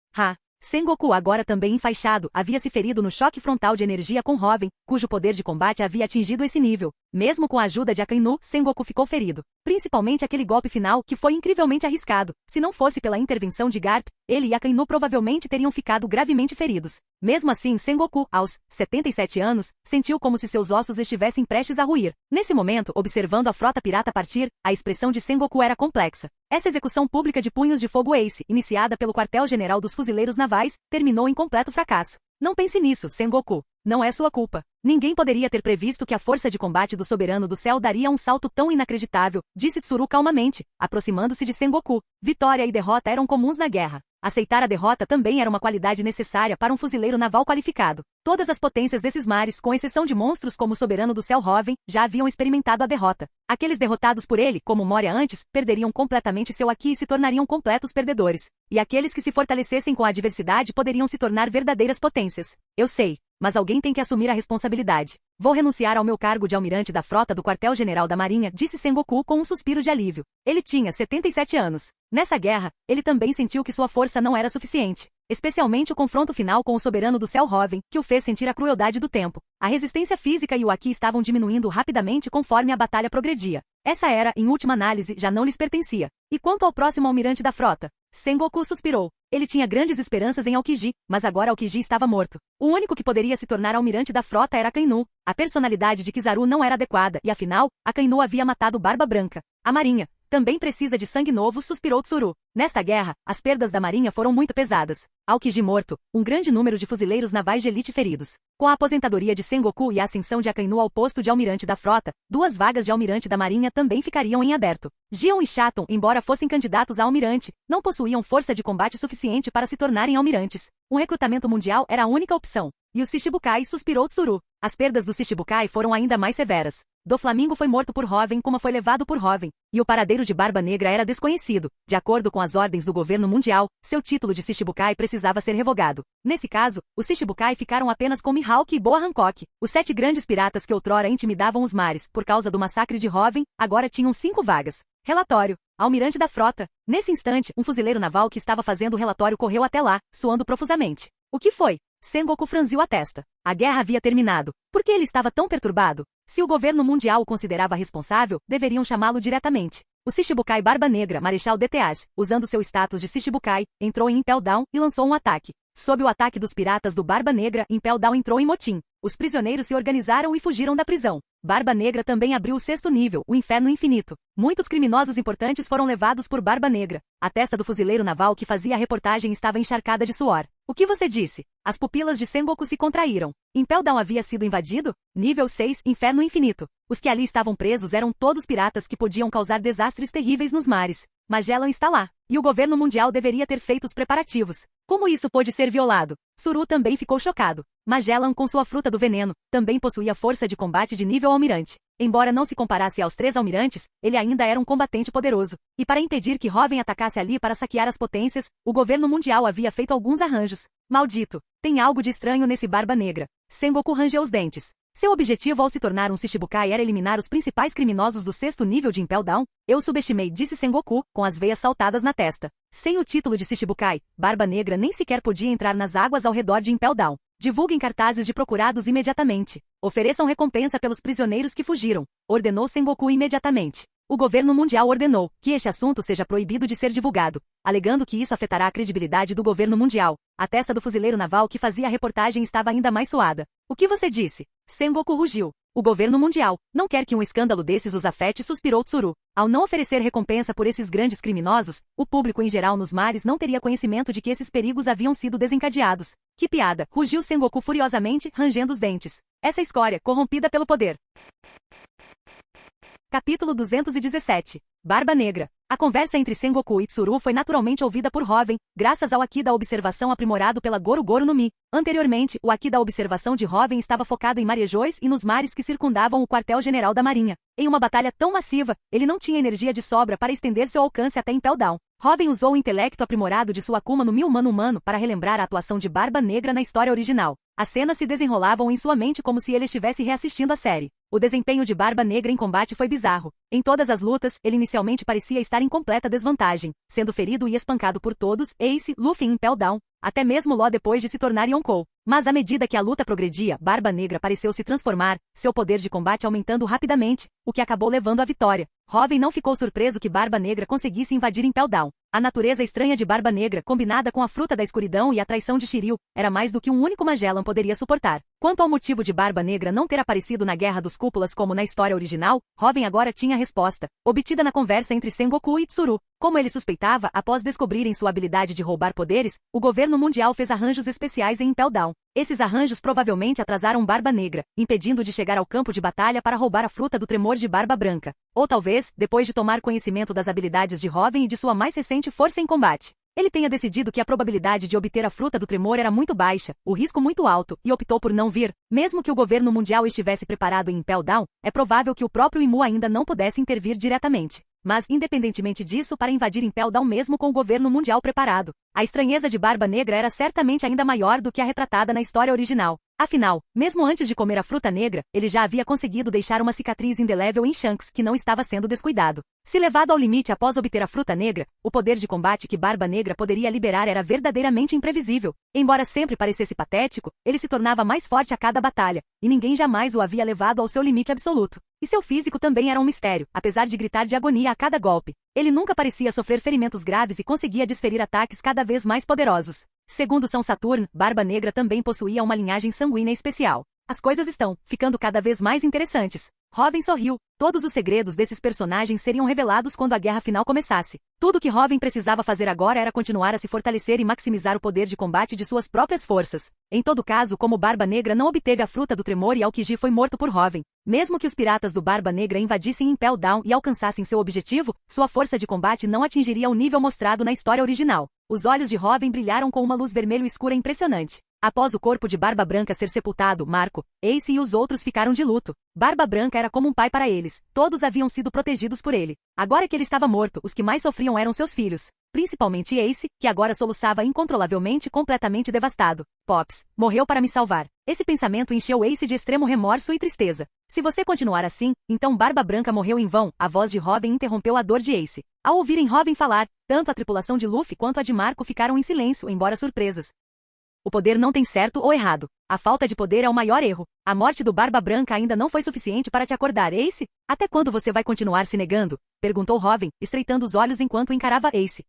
B: Sengoku, agora também enfaixado, havia se ferido no choque frontal de energia com Robin, cujo poder de combate havia atingido esse nível. Mesmo com a ajuda de Akainu, Sengoku ficou ferido. Principalmente aquele golpe final, que foi incrivelmente arriscado. Se não fosse pela intervenção de Garp, ele e Akainu provavelmente teriam ficado gravemente feridos. Mesmo assim, Sengoku, aos 77 anos, sentiu como se seus ossos estivessem prestes a ruir. Nesse momento, observando a frota pirata partir, a expressão de Sengoku era complexa. Essa execução pública de punhos de fogo Ace, iniciada pelo quartel-general dos fuzileiros navais, terminou em completo fracasso. Não pense nisso, Sengoku. Não é sua culpa. Ninguém poderia ter previsto que a força de combate do Soberano do Céu daria um salto tão inacreditável, disse Tsuru calmamente, aproximando-se de Sengoku. Vitória e derrota eram comuns na guerra. Aceitar a derrota também era uma qualidade necessária para um fuzileiro naval qualificado. Todas as potências desses mares, com exceção de monstros como o Soberano do Céu Robin, já haviam experimentado a derrota. Aqueles derrotados por ele, como Moria antes, perderiam completamente seu Aki e se tornariam completos perdedores. E aqueles que se fortalecessem com a adversidade poderiam se tornar verdadeiras potências. Eu sei, mas alguém tem que assumir a responsabilidade. Vou renunciar ao meu cargo de almirante da frota do quartel-general da Marinha, disse Sengoku com um suspiro de alívio. Ele tinha 77 anos. Nessa guerra, ele também sentiu que sua força não era suficiente. Especialmente o confronto final com o Soberano do Céu Robin, que o fez sentir a crueldade do tempo. A resistência física e o Aki estavam diminuindo rapidamente conforme a batalha progredia. Essa era, em última análise, já não lhes pertencia. E quanto ao próximo almirante da frota? Sengoku suspirou. Ele tinha grandes esperanças em Aokiji, mas agora Aokiji estava morto. O único que poderia se tornar almirante da frota era Akainu. A personalidade de Kizaru não era adequada e, afinal, Akainu havia matado Barba Branca. A marinha também precisa de sangue novo, suspirou Tsuru. Nesta guerra, as perdas da marinha foram muito pesadas. Aokiji morto, um grande número de fuzileiros navais de elite feridos. Com a aposentadoria de Sengoku e a ascensão de Akainu ao posto de almirante da frota, 2 vagas de almirante da marinha também ficariam em aberto. Gion e Shaton, embora fossem candidatos a almirante, não possuíam força de combate suficiente para se tornarem almirantes. Um recrutamento mundial era a única opção. E o Shichibukai, suspirou Tsuru. As perdas do Shichibukai foram ainda mais severas. Doflamingo foi morto por Hoven, Kuma foi levado por Hoven, e o paradeiro de Barba Negra era desconhecido. De acordo com as ordens do governo mundial, seu título de Shichibukai precisava ser revogado. Nesse caso, os Shichibukai ficaram apenas com Mihawk e Boa Hancock. Os 7 grandes piratas que outrora intimidavam os mares por causa do massacre de Hoven, agora tinham 5 vagas. Relatório. Almirante da frota. Nesse instante, um fuzileiro naval que estava fazendo o relatório correu até lá, suando profusamente. O que foi? Sengoku franziu a testa. A guerra havia terminado. Por que ele estava tão perturbado? Se o governo mundial o considerava responsável, deveriam chamá-lo diretamente. O Shichibukai Barba Negra, Marechal Deteage, usando seu status de Shichibukai, entrou em Impel Down e lançou um ataque. Sob o ataque dos piratas do Barba Negra, Impel Down entrou em motim. Os prisioneiros se organizaram e fugiram da prisão. Barba Negra também abriu o 6º nível, o Inferno Infinito. Muitos criminosos importantes foram levados por Barba Negra. A testa do fuzileiro naval que fazia a reportagem estava encharcada de suor. O que você disse? As pupilas de Sengoku se contraíram. Impel Down havia sido invadido? Nível 6, Inferno Infinito. Os que ali estavam presos eram todos piratas que podiam causar desastres terríveis nos mares. Magellan está lá. E o governo mundial deveria ter feito os preparativos. Como isso pôde ser violado? Tsuru também ficou chocado. Magellan, com sua fruta do veneno, também possuía força de combate de nível almirante. Embora não se comparasse aos 3 almirantes, ele ainda era um combatente poderoso. E para impedir que Hoven atacasse ali para saquear as potências, o governo mundial havia feito alguns arranjos. Maldito! Tem algo de estranho nesse Barba Negra. Sengoku rangeu os dentes. Seu objetivo ao se tornar um Shichibukai era eliminar os principais criminosos do 6º nível de Impel Down? Eu subestimei, disse Sengoku, com as veias saltadas na testa. Sem o título de Shichibukai, Barba Negra nem sequer podia entrar nas águas ao redor de Impel Down. Divulguem cartazes de procurados imediatamente. Ofereçam recompensa pelos prisioneiros que fugiram. Ordenou Sengoku imediatamente. O governo mundial ordenou que este assunto seja proibido de ser divulgado, alegando que isso afetará a credibilidade do governo mundial. A testa do fuzileiro naval que fazia a reportagem estava ainda mais suada. O que você disse? Sengoku rugiu. O governo mundial não quer que um escândalo desses os afete, suspirou Tsuru. Ao não oferecer recompensa por esses grandes criminosos, o público em geral nos mares não teria conhecimento de que esses perigos haviam sido desencadeados. Que piada! Rugiu Sengoku furiosamente, rangendo os dentes. Essa escória, corrompida pelo poder. Capítulo 217. Barba Negra. A conversa entre Sengoku e Tsuru foi naturalmente ouvida por Hoven, graças ao Haki da observação aprimorado pela Goru Goru no Mi. Anteriormente, o Haki da observação de Hoven estava focado em Marejões e nos mares que circundavam o quartel-general da Marinha. Em uma batalha tão massiva, ele não tinha energia de sobra para estender seu alcance até Impel Down. Hoven usou o intelecto aprimorado de sua Akuma no Mi humano para relembrar a atuação de Barba Negra na história original. As cenas se desenrolavam em sua mente como se ele estivesse reassistindo a série. O desempenho de Barba Negra em combate foi bizarro. Em todas as lutas, ele inicialmente parecia estar em completa desvantagem, sendo ferido e espancado por todos, Ace, Luffy em Impel Down, até mesmo Law depois de se tornar Yonkou. Mas à medida que a luta progredia, Barba Negra pareceu se transformar, seu poder de combate aumentando rapidamente, o que acabou levando à vitória. Hoven não ficou surpreso que Barba Negra conseguisse invadir Impel Down. A natureza estranha de Barba Negra, combinada com a fruta da escuridão e a traição de Shiryu, era mais do que um único Magellan poderia suportar. Quanto ao motivo de Barba Negra não ter aparecido na Guerra dos Cúpulas como na história original, Hoven agora tinha a resposta, obtida na conversa entre Sengoku e Tsuru. Como ele suspeitava, após descobrirem sua habilidade de roubar poderes, o governo mundial fez arranjos especiais em Impel Down. Esses arranjos provavelmente atrasaram Barba Negra, impedindo de chegar ao campo de batalha para roubar a fruta do tremor de Barba Branca. Ou talvez, depois de tomar conhecimento das habilidades de Hoven e de sua mais recente força em combate, ele tenha decidido que a probabilidade de obter a fruta do tremor era muito baixa, o risco muito alto, e optou por não vir. Mesmo que o governo mundial estivesse preparado em Impel Down, é provável que o próprio Imu ainda não pudesse intervir diretamente. Mas, independentemente disso, para invadir Impel Down mesmo com o governo mundial preparado, a estranheza de Barba Negra era certamente ainda maior do que a retratada na história original. Afinal, mesmo antes de comer a fruta negra, ele já havia conseguido deixar uma cicatriz indelével em Shanks que não estava sendo descuidado. Se levado ao limite após obter a fruta negra, o poder de combate que Barba Negra poderia liberar era verdadeiramente imprevisível. Embora sempre parecesse patético, ele se tornava mais forte a cada batalha, e ninguém jamais o havia levado ao seu limite absoluto. E seu físico também era um mistério, apesar de gritar de agonia a cada golpe. Ele nunca parecia sofrer ferimentos graves e conseguia desferir ataques cada vez mais poderosos. Segundo São Saturno, Barba Negra também possuía uma linhagem sanguínea especial. As coisas estão ficando cada vez mais interessantes. Robin sorriu. Todos os segredos desses personagens seriam revelados quando a guerra final começasse. Tudo o que Robin precisava fazer agora era continuar a se fortalecer e maximizar o poder de combate de suas próprias forças. Em todo caso, como Barba Negra não obteve a fruta do tremor e Aokiji foi morto por Robin, mesmo que os piratas do Barba Negra invadissem Impel Down e alcançassem seu objetivo, sua força de combate não atingiria o nível mostrado na história original. Os olhos de Robin brilharam com uma luz vermelho escura impressionante. Após o corpo de Barba Branca ser sepultado, Marco, Ace e os outros ficaram de luto. Barba Branca era como um pai para eles. Todos haviam sido protegidos por ele. Agora que ele estava morto, os que mais sofriam eram seus filhos. Principalmente Ace, que agora soluçava incontrolavelmente, completamente devastado. Pops, morreu para me salvar. Esse pensamento encheu Ace de extremo remorso e tristeza. Se você continuar assim, então Barba Branca morreu em vão. A voz de Robin interrompeu a dor de Ace. Ao ouvirem Robin falar, tanto a tripulação de Luffy quanto a de Marco ficaram em silêncio, embora surpresas. O poder não tem certo ou errado. A falta de poder é o maior erro. A morte do Barba Branca ainda não foi suficiente para te acordar, Ace? Até quando você vai continuar se negando? Perguntou Robin, estreitando os olhos enquanto encarava Ace.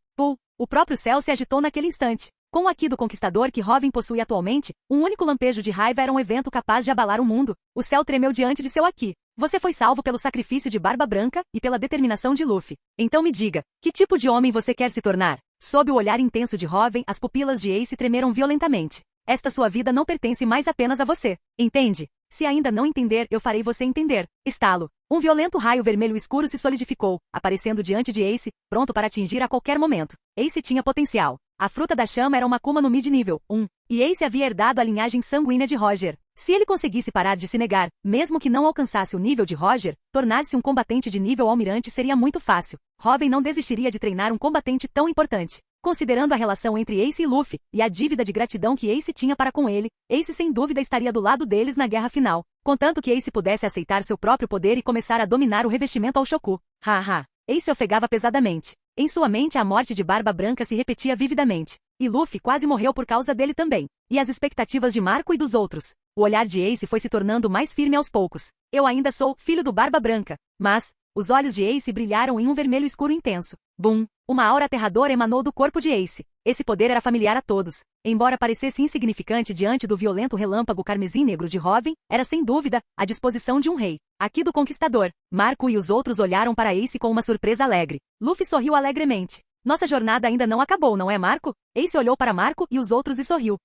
B: O próprio céu se agitou naquele instante. Com o Haki do Conquistador que Robin possui atualmente, um único lampejo de raiva era um evento capaz de abalar o mundo. O céu tremeu diante de seu Haki. Você foi salvo pelo sacrifício de Barba Branca e pela determinação de Luffy. Então me diga, que tipo de homem você quer se tornar? Sob o olhar intenso de Robin, as pupilas de Ace tremeram violentamente. Esta sua vida não pertence mais apenas a você. Entende? Se ainda não entender, eu farei você entender. Estalo. Um violento raio vermelho escuro se solidificou, aparecendo diante de Ace, pronto para atingir a qualquer momento. Ace tinha potencial. A fruta da chama era uma Akuma no mid-nível 1, e Ace havia herdado a linhagem sanguínea de Roger. Se ele conseguisse parar de se negar, mesmo que não alcançasse o nível de Roger, tornar-se um combatente de nível almirante seria muito fácil. Robin não desistiria de treinar um combatente tão importante. Considerando a relação entre Ace e Luffy, e a dívida de gratidão que Ace tinha para com ele, Ace sem dúvida estaria do lado deles na guerra final. Contanto que Ace pudesse aceitar seu próprio poder e começar a dominar o revestimento ao Shoku. Haha. Ace ofegava pesadamente. Em sua mente a morte de Barba Branca se repetia vividamente. E Luffy quase morreu por causa dele também. E as expectativas de Marco e dos outros. O olhar de Ace foi se tornando mais firme aos poucos. Eu ainda sou filho do Barba Branca. Mas, os olhos de Ace brilharam em um vermelho escuro intenso. Bum! Uma aura aterradora emanou do corpo de Ace. Esse poder era familiar a todos. Embora parecesse insignificante diante do violento relâmpago carmesim negro de Robin, era sem dúvida a disposição de um rei. Aqui do Conquistador. Marco e os outros olharam para Ace com uma surpresa alegre. Luffy sorriu alegremente. Nossa jornada ainda não acabou, não é, Marco? Ace olhou para Marco e os outros e sorriu.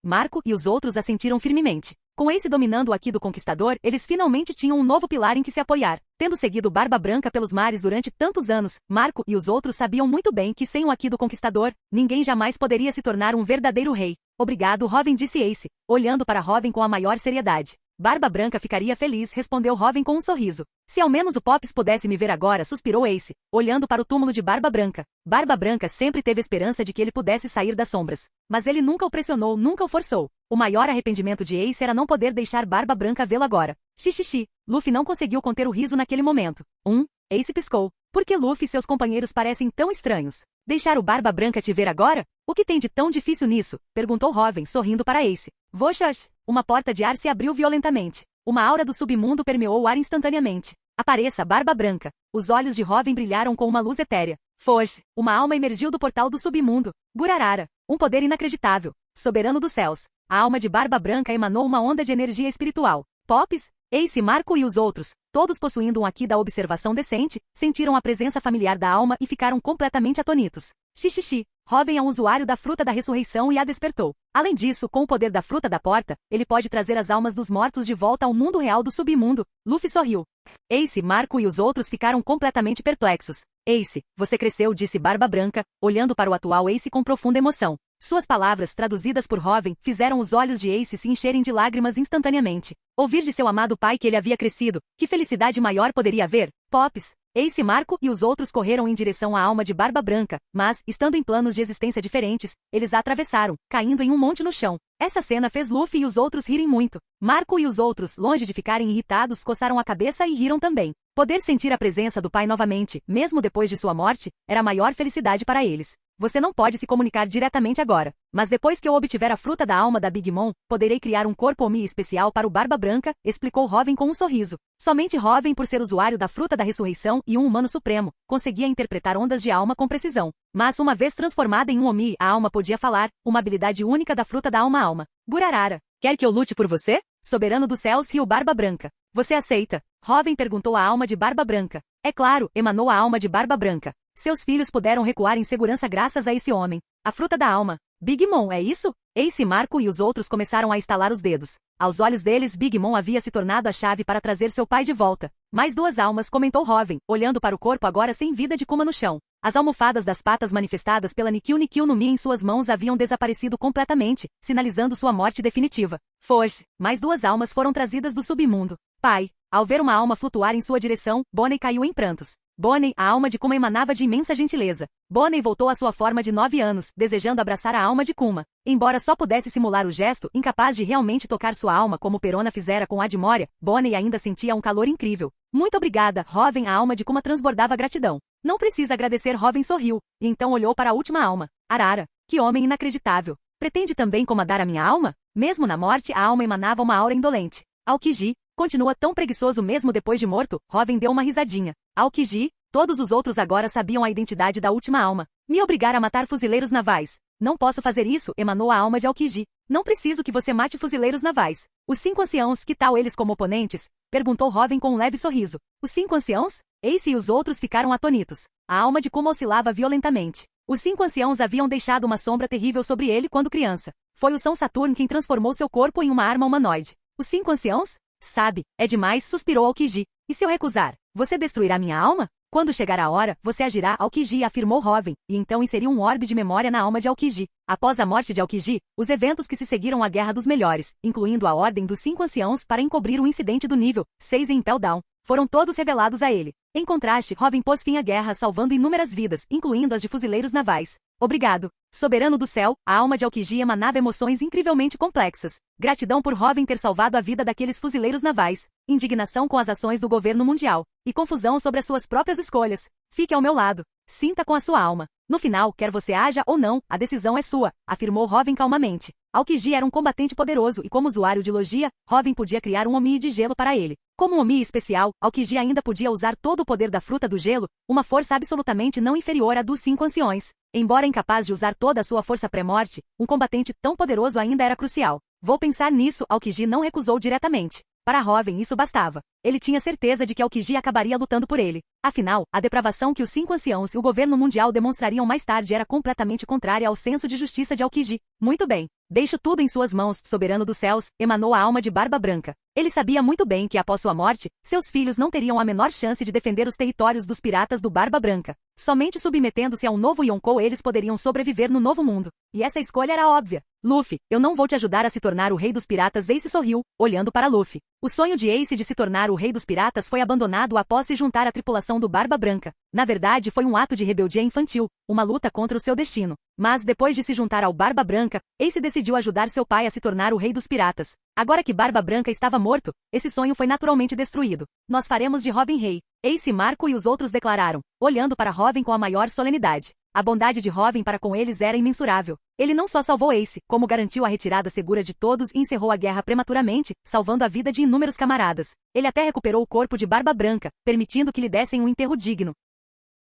B: Marco e os outros assentiram firmemente. Com Ace dominando o Haki do Conquistador, eles finalmente tinham um novo pilar em que se apoiar. Tendo seguido Barba Branca pelos mares durante tantos anos, Marco e os outros sabiam muito bem que sem o Haki do Conquistador, ninguém jamais poderia se tornar um verdadeiro rei. Obrigado, Robin, disse Ace, olhando para Robin com a maior seriedade. Barba Branca ficaria feliz, respondeu Robin com um sorriso. Se ao menos o Pops pudesse me ver agora, suspirou Ace, olhando para o túmulo de Barba Branca. Barba Branca sempre teve esperança de que ele pudesse sair das sombras. Mas ele nunca o pressionou, nunca o forçou. O maior arrependimento de Ace era não poder deixar Barba Branca vê-lo agora. Xixixi. Luffy não conseguiu conter o riso naquele momento. Ace piscou. Por que Luffy e seus companheiros parecem tão estranhos? Deixar o Barba Branca te ver agora? O que tem de tão difícil nisso? Perguntou Robin, sorrindo para Ace. Voxas! Uma porta de ar se abriu violentamente. Uma aura do submundo permeou o ar instantaneamente. Apareça, Barba Branca. Os olhos de Robin brilharam com uma luz etérea. Foge! Uma alma emergiu do portal do submundo. Gurarara. Um poder inacreditável. Soberano dos céus. A alma de Barba Branca emanou uma onda de energia espiritual. Pops, Ace, Marco e os outros, todos possuindo um Haki da observação decente, sentiram a presença familiar da alma e ficaram completamente atonitos. Xixixi. Robin é um usuário da fruta da ressurreição e a despertou. Além disso, com o poder da fruta da porta, ele pode trazer as almas dos mortos de volta ao mundo real do submundo. Luffy sorriu. Ace, Marco e os outros ficaram completamente perplexos. Ace, você cresceu, disse Barba Branca, olhando para o atual Ace com profunda emoção. Suas palavras, traduzidas por Robin, fizeram os olhos de Ace se encherem de lágrimas instantaneamente. Ouvir de seu amado pai que ele havia crescido, que felicidade maior poderia haver? Pops, Ace, Marco e os outros correram em direção à alma de Barba Branca, mas, estando em planos de existência diferentes, eles a atravessaram, caindo em um monte no chão. Essa cena fez Luffy e os outros rirem muito. Marco e os outros, longe de ficarem irritados, coçaram a cabeça e riram também. Poder sentir a presença do pai novamente, mesmo depois de sua morte, era a maior felicidade para eles. Você não pode se comunicar diretamente agora, mas depois que eu obtiver a fruta da alma da Big Mom, poderei criar um corpo Omi especial para o Barba Branca, explicou Robin com um sorriso. Somente Robin, por ser usuário da fruta da ressurreição e um humano supremo, conseguia interpretar ondas de alma com precisão. Mas uma vez transformada em um Omi, a alma podia falar, uma habilidade única da fruta da alma. Gurarara, quer que eu lute por você? Soberano dos céus, riu Barba Branca. Você aceita? Robin perguntou à alma de Barba Branca. É claro, emanou a alma de Barba Branca. Seus filhos puderam recuar em segurança graças a esse homem. A fruta da alma. Big Mom, é isso? Ace, Marco e os outros começaram a estalar os dedos. Aos olhos deles, Big Mom havia se tornado a chave para trazer seu pai de volta. Mais duas almas, comentou Robin, olhando para o corpo agora sem vida de Kuma no chão. As almofadas das patas manifestadas pela Nikkyu no Mi em suas mãos haviam desaparecido completamente, sinalizando sua morte definitiva. Foge. Mais duas almas foram trazidas do submundo. Pai. Ao ver uma alma flutuar em sua direção, Bonnie caiu em prantos. Bonnie, a alma de Kuma emanava de imensa gentileza. Bonnie voltou à sua forma de 9 anos, desejando abraçar a alma de Kuma. Embora só pudesse simular o gesto, incapaz de realmente tocar sua alma como Perona fizera com Admoria, Bonnie ainda sentia um calor incrível. Muito obrigada, Robin, a alma de Kuma transbordava gratidão. Não precisa agradecer, Robin sorriu, e então olhou para a última alma. Arara, que homem inacreditável. Pretende também comandar a minha alma? Mesmo na morte, a alma emanava uma aura indolente. Aokiji, continua tão preguiçoso mesmo depois de morto, Robin deu uma risadinha. Aokiji, todos os outros agora sabiam a identidade da última alma. Me obrigar a matar fuzileiros navais. Não posso fazer isso, emanou a alma de Aokiji. Não preciso que você mate fuzileiros navais. Os 5 anciãos, que tal eles como oponentes? Perguntou Robin com um leve sorriso. Os 5 anciãos? Ace e os outros ficaram atônitos. A alma de Kuma oscilava violentamente. Os 5 anciãos haviam deixado uma sombra terrível sobre ele quando criança. Foi o São Saturno quem transformou seu corpo em uma arma humanoide. Os 5 anciãos? Sabe, é demais, suspirou Aokiji. E se eu recusar, você destruirá minha alma? Quando chegar a hora, você agirá, Aokiji, afirmou Robin, e então inseriu um orbe de memória na alma de Aokiji. Após a morte de Aokiji, os eventos que se seguiram à Guerra dos Melhores, incluindo a Ordem dos 5 Anciãos para encobrir o incidente do nível 6 em Impel Down, foram todos revelados a ele. Em contraste, Robin pôs fim à guerra salvando inúmeras vidas, incluindo as de fuzileiros navais. Obrigado. Soberano do céu, a alma de Aokiji emanava emoções incrivelmente complexas. Gratidão por Robin ter salvado a vida daqueles fuzileiros navais. Indignação com as ações do governo mundial. E confusão sobre as suas próprias escolhas. Fique ao meu lado. Sinta com a sua alma. No final, quer você haja ou não, a decisão é sua, afirmou Robin calmamente. Aokiji era um combatente poderoso e como usuário de logia, Robin podia criar um Omi de gelo para ele. Como um Omi especial, Aokiji ainda podia usar todo o poder da fruta do gelo, uma força absolutamente não inferior à dos 5 anciões. Embora incapaz de usar toda a sua força pré-morte, um combatente tão poderoso ainda era crucial. Vou pensar nisso, Aokiji não recusou diretamente. Para Robin isso bastava. Ele tinha certeza de que Aokiji acabaria lutando por ele. Afinal, a depravação que os 5 anciãos e o governo mundial demonstrariam mais tarde era completamente contrária ao senso de justiça de Aokiji. Muito bem. Deixo tudo em suas mãos, soberano dos céus, emanou a alma de Barba Branca. Ele sabia muito bem que após sua morte, seus filhos não teriam a menor chance de defender os territórios dos piratas do Barba Branca. Somente submetendo-se a um novo Yonkou eles poderiam sobreviver no novo mundo. E essa escolha era óbvia. Luffy, eu não vou te ajudar a se tornar o rei dos piratas. Ace sorriu, olhando para Luffy. O sonho de Ace de se tornar o rei dos piratas foi abandonado após se juntar à tripulação do Barba Branca. Na verdade, foi um ato de rebeldia infantil, uma luta contra o seu destino. Mas depois de se juntar ao Barba Branca, Ace decidiu ajudar seu pai a se tornar o rei dos piratas. Agora que Barba Branca estava morto, esse sonho foi naturalmente destruído. Nós faremos de Robin rei. Ace, Marco e os outros declararam, olhando para Robin com a maior solenidade. A bondade de Robin para com eles era imensurável. Ele não só salvou Ace, como garantiu a retirada segura de todos e encerrou a guerra prematuramente, salvando a vida de inúmeros camaradas. Ele até recuperou o corpo de Barba Branca, permitindo que lhe dessem um enterro digno.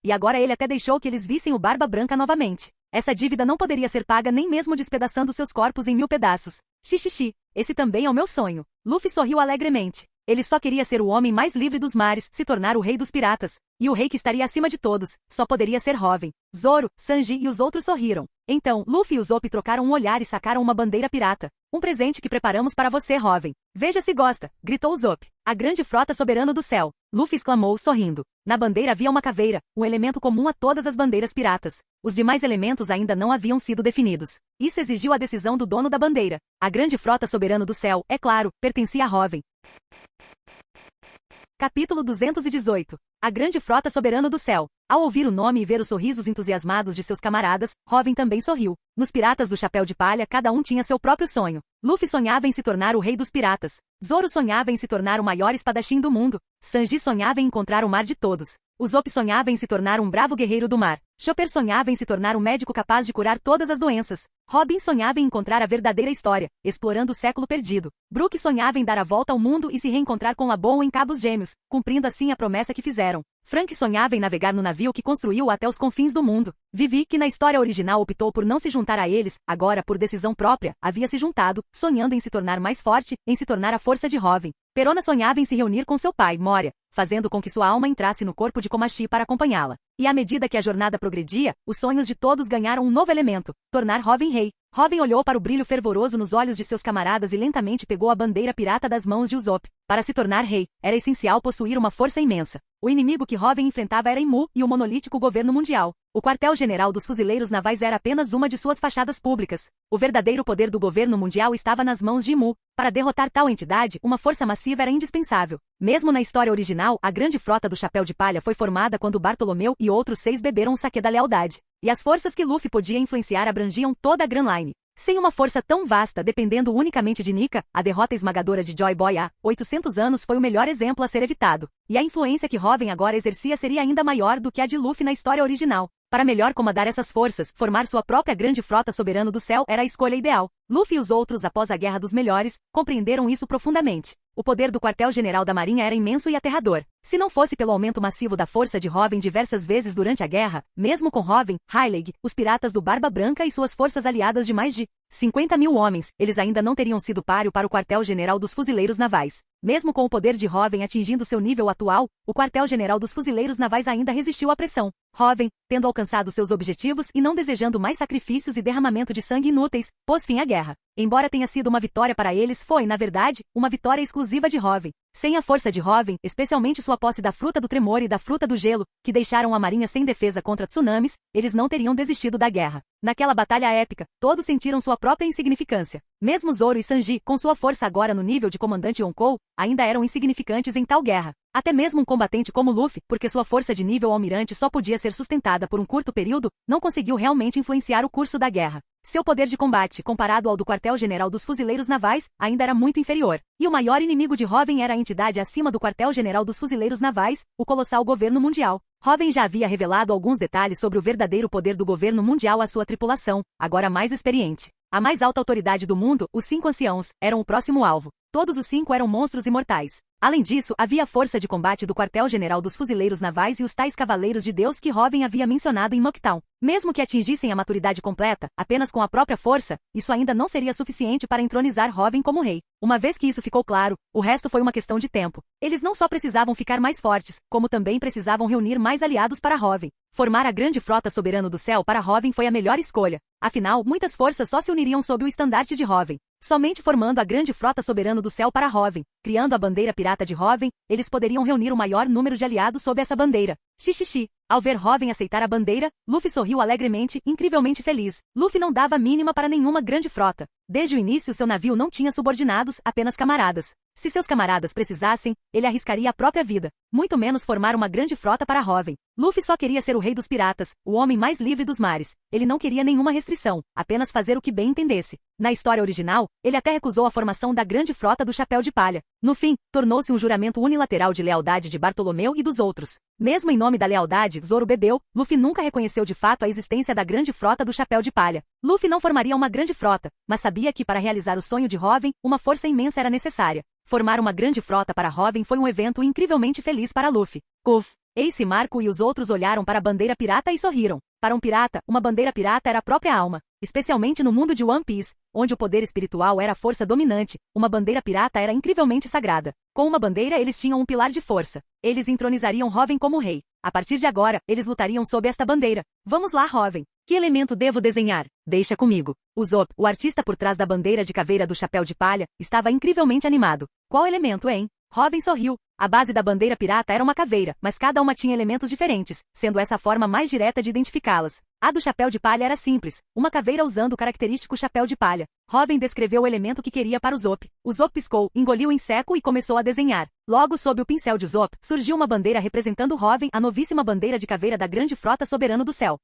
B: E agora ele até deixou que eles vissem o Barba Branca novamente. Essa dívida não poderia ser paga nem mesmo despedaçando seus corpos em 1000 pedaços. Xixixi, esse também é o meu sonho. Luffy sorriu alegremente. Ele só queria ser o homem mais livre dos mares, se tornar o rei dos piratas. E o rei que estaria acima de todos, só poderia ser Robin. Zoro, Sanji e os outros sorriram. Então, Luffy e Usopp trocaram um olhar e sacaram uma bandeira pirata. Um presente que preparamos para você, Robin. Veja se gosta, gritou Usopp. A grande frota soberana do céu. Luffy exclamou, sorrindo. Na bandeira havia uma caveira, um elemento comum a todas as bandeiras piratas. Os demais elementos ainda não haviam sido definidos. Isso exigiu a decisão do dono da bandeira. A grande frota soberana do céu, é claro, pertencia a Robin. Capítulo 218. A grande frota soberana do céu. Ao ouvir o nome e ver os sorrisos entusiasmados de seus camaradas, Robin também sorriu. Nos Piratas do Chapéu de Palha cada um tinha seu próprio sonho. Luffy sonhava em se tornar o rei dos piratas. Zoro sonhava em se tornar o maior espadachim do mundo. Sanji sonhava em encontrar o mar de todos. Usopp sonhava em se tornar um bravo guerreiro do mar. Chopper sonhava em se tornar um médico capaz de curar todas as doenças. Robin sonhava em encontrar a verdadeira história, explorando o século perdido. Brook sonhava em dar a volta ao mundo e se reencontrar com Laboon em Cabos Gêmeos, cumprindo assim a promessa que fizeram. Frank sonhava em navegar no navio que construiu até os confins do mundo. Vivi, que na história original optou por não se juntar a eles, agora por decisão própria, havia se juntado, sonhando em se tornar mais forte, em se tornar a força de Robin. Perona sonhava em se reunir com seu pai, Moria, fazendo com que sua alma entrasse no corpo de Komachi para acompanhá-la. E à medida que a jornada progredia, os sonhos de todos ganharam um novo elemento: tornar Robin rei. Robin olhou para o brilho fervoroso nos olhos de seus camaradas e lentamente pegou a bandeira pirata das mãos de Usopp. Para se tornar rei, era essencial possuir uma força imensa. O inimigo que Robin enfrentava era Imu e o monolítico governo mundial. O quartel-general dos fuzileiros navais era apenas uma de suas fachadas públicas. O verdadeiro poder do governo mundial estava nas mãos de Imu. Para derrotar tal entidade, uma força massiva era indispensável. Mesmo na história original, a grande frota do Chapéu de Palha foi formada quando Bartolomeu e outros 6 beberam o saquê da lealdade. E as forças que Luffy podia influenciar abrangiam toda a Grand Line. Sem uma força tão vasta dependendo unicamente de Nika, a derrota esmagadora de Joy Boy há 800 anos foi o melhor exemplo a ser evitado. E a influência que Robin agora exercia seria ainda maior do que a de Luffy na história original. Para melhor comandar essas forças, formar sua própria grande frota soberana do céu era a escolha ideal. Luffy e os outros, após a Guerra dos Melhores, compreenderam isso profundamente. O poder do quartel-general da Marinha era imenso e aterrador. Se não fosse pelo aumento massivo da força de Robin diversas vezes durante a guerra, mesmo com Robin, Hyleg, os piratas do Barba Branca e suas forças aliadas de mais de 50.000 homens, eles ainda não teriam sido páreo para o quartel-general dos fuzileiros navais. Mesmo com o poder de Robin atingindo seu nível atual, o quartel-general dos fuzileiros navais ainda resistiu à pressão. Robin, tendo alcançado seus objetivos e não desejando mais sacrifícios e derramamento de sangue inúteis, pôs fim à guerra. Embora tenha sido uma vitória para eles, foi, na verdade, uma vitória exclusiva de Robin. Sem a força de Robin, especialmente sua posse da fruta do tremor e da fruta do gelo, que deixaram a marinha sem defesa contra tsunamis, eles não teriam desistido da guerra. Naquela batalha épica, todos sentiram sua própria insignificância. Mesmo Zoro e Sanji, com sua força agora no nível de comandante Yonkou, ainda eram insignificantes em tal guerra. Até mesmo um combatente como Luffy, porque sua força de nível almirante só podia ser sustentada por um curto período, não conseguiu realmente influenciar o curso da guerra. Seu poder de combate, comparado ao do quartel-general dos fuzileiros navais, ainda era muito inferior. E o maior inimigo de Robin era a entidade acima do quartel-general dos fuzileiros navais, o colossal governo mundial. Robin já havia revelado alguns detalhes sobre o verdadeiro poder do governo mundial à sua tripulação, agora mais experiente. A mais alta autoridade do mundo, os 5 anciãos, eram o próximo alvo. Todos os 5 eram monstros imortais. Além disso, havia a força de combate do quartel-general dos fuzileiros navais e os tais cavaleiros de Deus que Robin havia mencionado em Mocktown. Mesmo que atingissem a maturidade completa, apenas com a própria força, isso ainda não seria suficiente para entronizar Robin como rei. Uma vez que isso ficou claro, o resto foi uma questão de tempo. Eles não só precisavam ficar mais fortes, como também precisavam reunir mais aliados para Robin. Formar a grande frota soberana do céu para Robin foi a melhor escolha. Afinal, muitas forças só se uniriam sob o estandarte de Robin. Somente formando a grande frota soberana do céu para Robin, criando a bandeira pirata de Robin, eles poderiam reunir o maior número de aliados sob essa bandeira. Xixixi. Ao ver Robin aceitar a bandeira, Luffy sorriu alegremente, incrivelmente feliz. Luffy não dava a mínima para nenhuma grande frota. Desde o início seu navio não tinha subordinados, apenas camaradas. Se seus camaradas precisassem, ele arriscaria a própria vida. Muito menos formar uma grande frota para Robin. Luffy só queria ser o rei dos piratas, o homem mais livre dos mares. Ele não queria nenhuma restrição, apenas fazer o que bem entendesse. Na história original, ele até recusou a formação da grande frota do Chapéu de Palha. No fim, tornou-se um juramento unilateral de lealdade de Bartolomeu e dos outros. Mesmo em nome da lealdade, Zoro bebeu, Luffy nunca reconheceu de fato a existência da grande frota do Chapéu de Palha. Luffy não formaria uma grande frota, mas sabia que para realizar o sonho de Robin, uma força imensa era necessária. Formar uma grande frota para Robin foi um evento incrivelmente feliz para Luffy. Kuf, Ace, Marco e os outros olharam para a bandeira pirata e sorriram. Para um pirata, uma bandeira pirata era a própria alma. Especialmente no mundo de One Piece, onde o poder espiritual era a força dominante, uma bandeira pirata era incrivelmente sagrada. Com uma bandeira eles tinham um pilar de força. Eles entronizariam Robin como rei. A partir de agora, eles lutariam sob esta bandeira. Vamos lá, Robin. Que elemento devo desenhar? Deixa comigo. Usopp, o artista por trás da bandeira de caveira do Chapéu de Palha, estava incrivelmente animado. Qual elemento, hein? Robin sorriu. A base da bandeira pirata era uma caveira, mas cada uma tinha elementos diferentes, sendo essa a forma mais direta de identificá-las. A do Chapéu de Palha era simples, uma caveira usando o característico chapéu de palha. Robin descreveu o elemento que queria para Usopp. Usopp piscou, engoliu em seco e começou a desenhar. Logo sob o pincel de Usopp, surgiu uma bandeira representando Hoven, a novíssima bandeira de caveira da grande frota soberano do céu.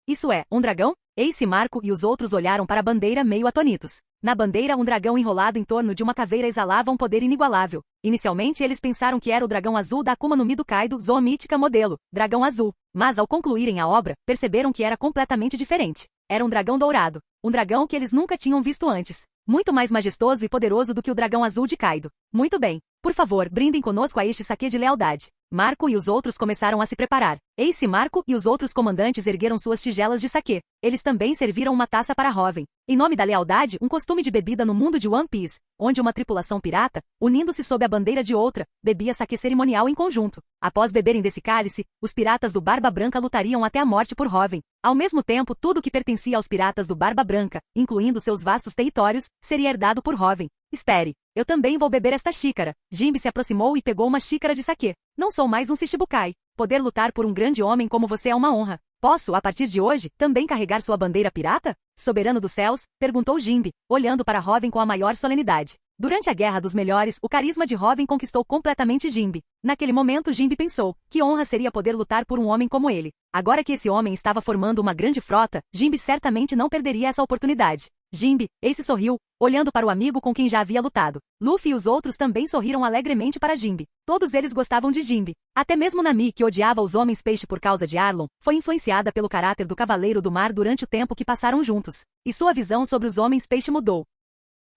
B: Isso é, um dragão? Ace, Marco e os outros olharam para a bandeira meio atonitos. Na bandeira, um dragão enrolado em torno de uma caveira exalava um poder inigualável. Inicialmente, eles pensaram que era o dragão azul da Akuma no Mi do Kaido, Zoa Mítica modelo, dragão azul. Mas ao concluírem a obra, perceberam que era completamente diferente. Era um dragão dourado. Um dragão que eles nunca tinham visto antes. Muito mais majestoso e poderoso do que o dragão azul de Kaido. Muito bem. Por favor, brindem conosco a este saque de lealdade. Marco e os outros começaram a se preparar. Ace, Marco e os outros comandantes ergueram suas tigelas de saquê. Eles também serviram uma taça para Hoven. Em nome da lealdade, um costume de bebida no mundo de One Piece, onde uma tripulação pirata, unindo-se sob a bandeira de outra, bebia saquê cerimonial em conjunto. Após beberem desse cálice, os piratas do Barba Branca lutariam até a morte por Hoven. Ao mesmo tempo, tudo que pertencia aos piratas do Barba Branca, incluindo seus vastos territórios, seria herdado por Hoven. Espere, eu também vou beber esta xícara. Jinbe se aproximou e pegou uma xícara de saquê. Não sou mais um Shichibukai. Poder lutar por um grande homem como você é uma honra. Posso, a partir de hoje, também carregar sua bandeira pirata? Soberano dos céus, perguntou Jinbe, olhando para Hoven com a maior solenidade. Durante a Guerra dos Melhores, o carisma de Hoven conquistou completamente Jinbe. Naquele momento, Jinbe pensou, que honra seria poder lutar por um homem como ele. Agora que esse homem estava formando uma grande frota, Jinbe certamente não perderia essa oportunidade. Jinbe, Ace sorriu, olhando para o amigo com quem já havia lutado. Luffy e os outros também sorriram alegremente para Jinbe. Todos eles gostavam de Jinbe. Até mesmo Nami, que odiava os homens peixe por causa de Arlong, foi influenciada pelo caráter do Cavaleiro do Mar durante o tempo que passaram juntos. E sua visão sobre os homens peixe mudou.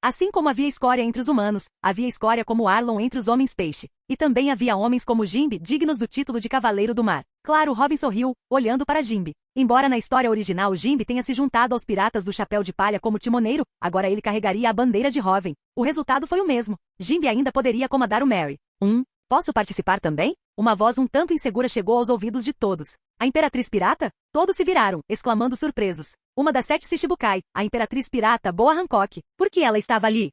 B: Assim como havia escória entre os humanos, havia escória como Arlong entre os homens peixe. E também havia homens como Jinbe, dignos do título de Cavaleiro do Mar. Claro, Robin sorriu, olhando para Jinbe. Embora na história original Jinbe tenha se juntado aos piratas do Chapéu de Palha como timoneiro, agora ele carregaria a bandeira de Hoven. O resultado foi o mesmo. Jinbe ainda poderia comandar o Merry. Posso participar também? Uma voz um tanto insegura chegou aos ouvidos de todos. A Imperatriz Pirata? Todos se viraram, exclamando surpresos. Uma das 7 Shichibukai, a Imperatriz Pirata Boa Hancock. Por que ela estava ali?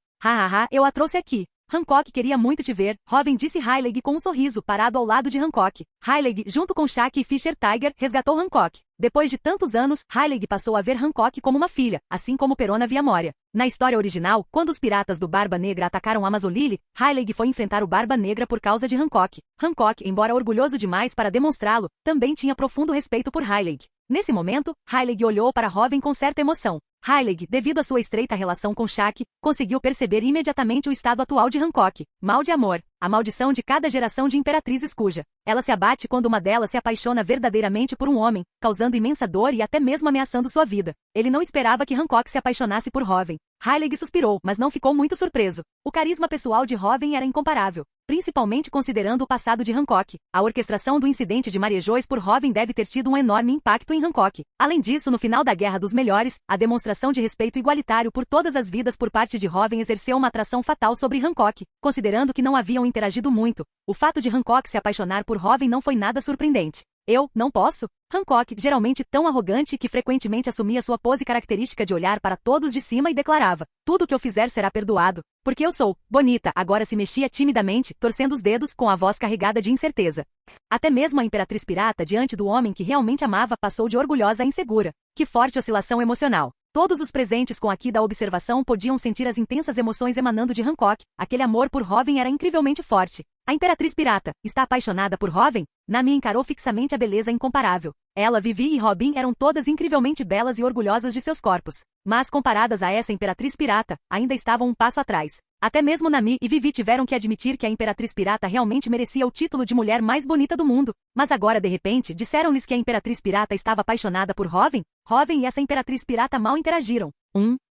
B: Eu a trouxe aqui. Hancock queria muito te ver, Hoven disse Rayleigh com um sorriso, parado ao lado de Hancock. Rayleigh, junto com Shaq e Fisher Tiger, resgatou Hancock. Depois de tantos anos, Rayleigh passou a ver Hancock como uma filha, assim como Perona via Moria. Na história original, quando os piratas do Barba Negra atacaram Amazolille, Rayleigh foi enfrentar o Barba Negra por causa de Hancock. Hancock, embora orgulhoso demais para demonstrá-lo, também tinha profundo respeito por Rayleigh. Nesse momento, Rayleigh olhou para Hoven com certa emoção. Rayleigh, devido à sua estreita relação com Shaq, conseguiu perceber imediatamente o estado atual de Hancock. Mal de amor. A maldição de cada geração de imperatrizes cuja. Ela se abate quando uma delas se apaixona verdadeiramente por um homem, causando imensa dor e até mesmo ameaçando sua vida. Ele não esperava que Hancock se apaixonasse por Hoven. Rayleigh suspirou, mas não ficou muito surpreso. O carisma pessoal de Hoven era incomparável, principalmente considerando o passado de Hancock. A orquestração do incidente de Marejois por Hoven deve ter tido um enorme impacto em Hancock. Além disso, no final da Guerra dos Melhores, a demonstração de respeito igualitário por todas as vidas por parte de Hoven exerceu uma atração fatal sobre Hancock, considerando que não haviam interagido muito. O fato de Hancock se apaixonar por Hoven não foi nada surpreendente. Eu, não posso? Hancock, geralmente tão arrogante que frequentemente assumia sua pose característica de olhar para todos de cima e declarava, tudo o que eu fizer será perdoado, porque eu sou bonita, agora se mexia timidamente, torcendo os dedos com a voz carregada de incerteza. Até mesmo a Imperatriz Pirata, diante do homem que realmente amava, passou de orgulhosa a insegura. Que forte oscilação emocional. Todos os presentes com aqui da observação podiam sentir as intensas emoções emanando de Hancock. Aquele amor por Hoven era incrivelmente forte. A Imperatriz Pirata está apaixonada por Hoven? Nami encarou fixamente a beleza incomparável. Ela, Vivi e Robin eram todas incrivelmente belas e orgulhosas de seus corpos. Mas comparadas a essa Imperatriz Pirata, ainda estavam um passo atrás. Até mesmo Nami e Vivi tiveram que admitir que a Imperatriz Pirata realmente merecia o título de mulher mais bonita do mundo. Mas agora, de repente, disseram-lhes que a Imperatriz Pirata estava apaixonada por Hoven? Hoven e essa Imperatriz Pirata mal interagiram.